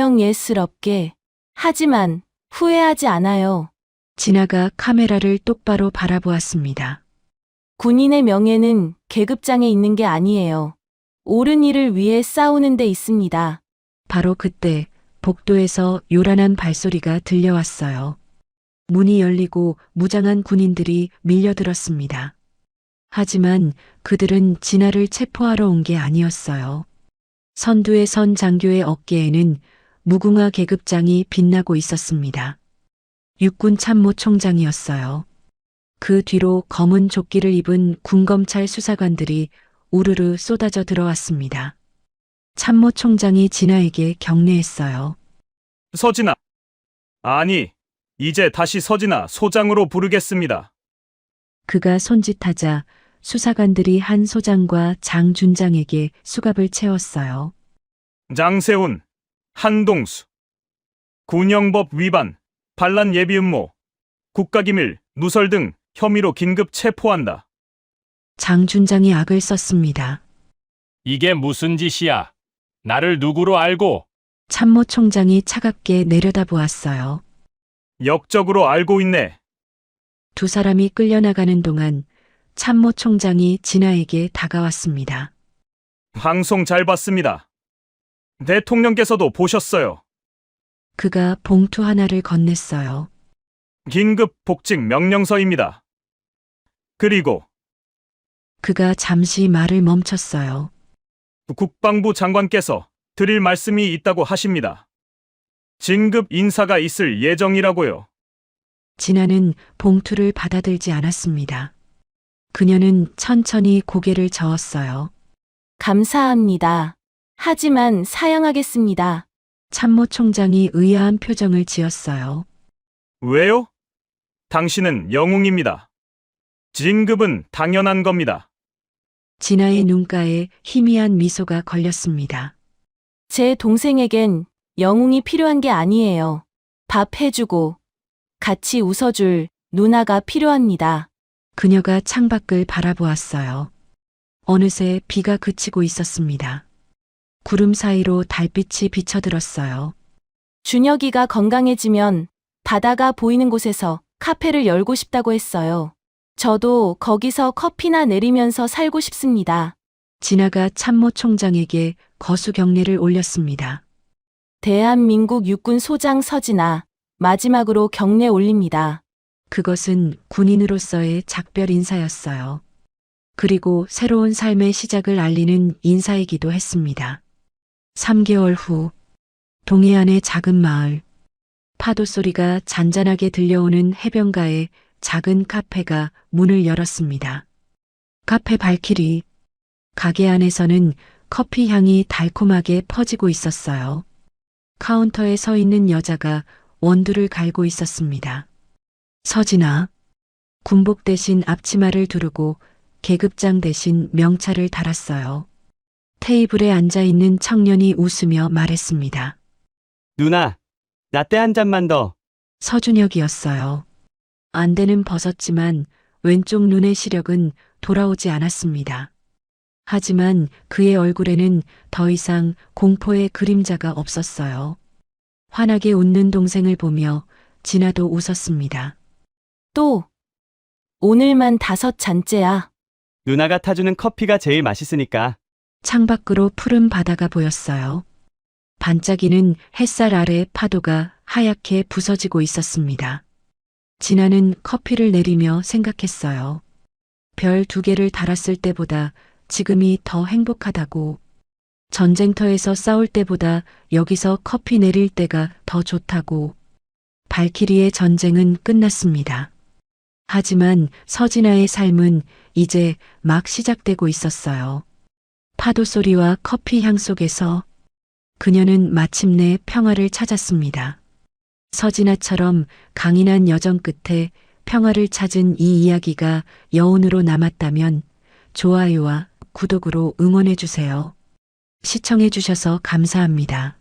불명예스럽게. 하지만 후회하지 않아요. 진아가 카메라를 똑바로 바라보았습니다. 군인의 명예는 계급장에 있는 게 아니에요. 옳은 일을 위해 싸우는 데 있습니다. 바로 그때 복도에서 요란한 발소리가 들려왔어요. 문이 열리고 무장한 군인들이 밀려들었습니다. 하지만 그들은 진아를 체포하러 온 게 아니었어요. 선두에 선 장교의 어깨에는 무궁화 계급장이 빛나고 있었습니다. 육군 참모총장이었어요. 그 뒤로 검은 조끼를 입은 군검찰 수사관들이 우르르 쏟아져 들어왔습니다. 참모총장이 진아에게 경례했어요. 서진아. 아니, 이제 다시 서진아 소장으로 부르겠습니다. 그가 손짓하자 수사관들이 한 소장과 장준장에게 수갑을 채웠어요. 장세훈, 한동수. 군영법 위반, 반란 예비 음모, 국가기밀, 누설 등 혐의로 긴급 체포한다. 장준장이 악을 썼습니다. 이게 무슨 짓이야? 나를 누구로 알고? 참모총장이 차갑게 내려다보았어요. 역적으로 알고 있네. 두 사람이 끌려나가는 동안 참모총장이 진아에게 다가왔습니다. 방송 잘 봤습니다. 대통령께서도 보셨어요. 그가 봉투 하나를 건넸어요. 긴급 복직 명령서입니다. 그리고 그가 잠시 말을 멈췄어요. 국방부 장관께서 드릴 말씀이 있다고 하십니다. 진급 인사가 있을 예정이라고요. 진아는 봉투를 받아들지 않았습니다. 그녀는 천천히 고개를 저었어요. 감사합니다. 하지만 사양하겠습니다. 참모 총장이 의아한 표정을 지었어요. 왜요? 당신은 영웅입니다. 진급은 당연한 겁니다. 진아의 눈가에 희미한 미소가 걸렸습니다. 제 동생에겐 영웅이 필요한 게 아니에요. 밥 해주고 같이 웃어줄 누나가 필요합니다. 그녀가 창밖을 바라보았어요. 어느새 비가 그치고 있었습니다. 구름 사이로 달빛이 비쳐들었어요. 준혁이가 건강해지면 바다가 보이는 곳에서 카페를 열고 싶다고 했어요. 저도 거기서 커피나 내리면서 살고 싶습니다. 진아가 참모 총장에게 거수 경례를 올렸습니다. 대한민국 육군 소장 서진아, 마지막으로 경례 올립니다. 그것은 군인으로서의 작별 인사였어요. 그리고 새로운 삶의 시작을 알리는 인사이기도 했습니다. 3개월 후, 동해안의 작은 마을. 파도 소리가 잔잔하게 들려오는 해변가에 작은 카페가 문을 열었습니다. 카페 발키리. 가게 안에서는 커피 향이 달콤하게 퍼지고 있었어요. 카운터에 서 있는 여자가 원두를 갈고 있었습니다. 서진아. 군복 대신 앞치마를 두르고 계급장 대신 명찰을 달았어요. 테이블에 앉아 있는 청년이 웃으며 말했습니다. 누나, 라떼 한 잔만 더. 서준혁이었어요. 안대는 벗었지만 왼쪽 눈의 시력은 돌아오지 않았습니다. 하지만 그의 얼굴에는 더 이상 공포의 그림자가 없었어요. 환하게 웃는 동생을 보며 진아도 웃었습니다. 또, 오늘만 5잔째야. 누나가 타주는 커피가 제일 맛있으니까. 창밖으로 푸른 바다가 보였어요. 반짝이는 햇살 아래 파도가 하얗게 부서지고 있었습니다. 진아는 커피를 내리며 생각했어요. 별 2개를 달았을 때보다 지금이 더 행복하다고. 전쟁터에서 싸울 때보다 여기서 커피 내릴 때가 더 좋다고. 발키리의 전쟁은 끝났습니다. 하지만 서진아의 삶은 이제 막 시작되고 있었어요. 파도 소리와 커피 향 속에서 그녀는 마침내 평화를 찾았습니다. 서진아처럼 강인한 여정 끝에 평화를 찾은 이 이야기가 여운으로 남았다면 좋아요와 구독으로 응원해 주세요. 시청해 주셔서 감사합니다.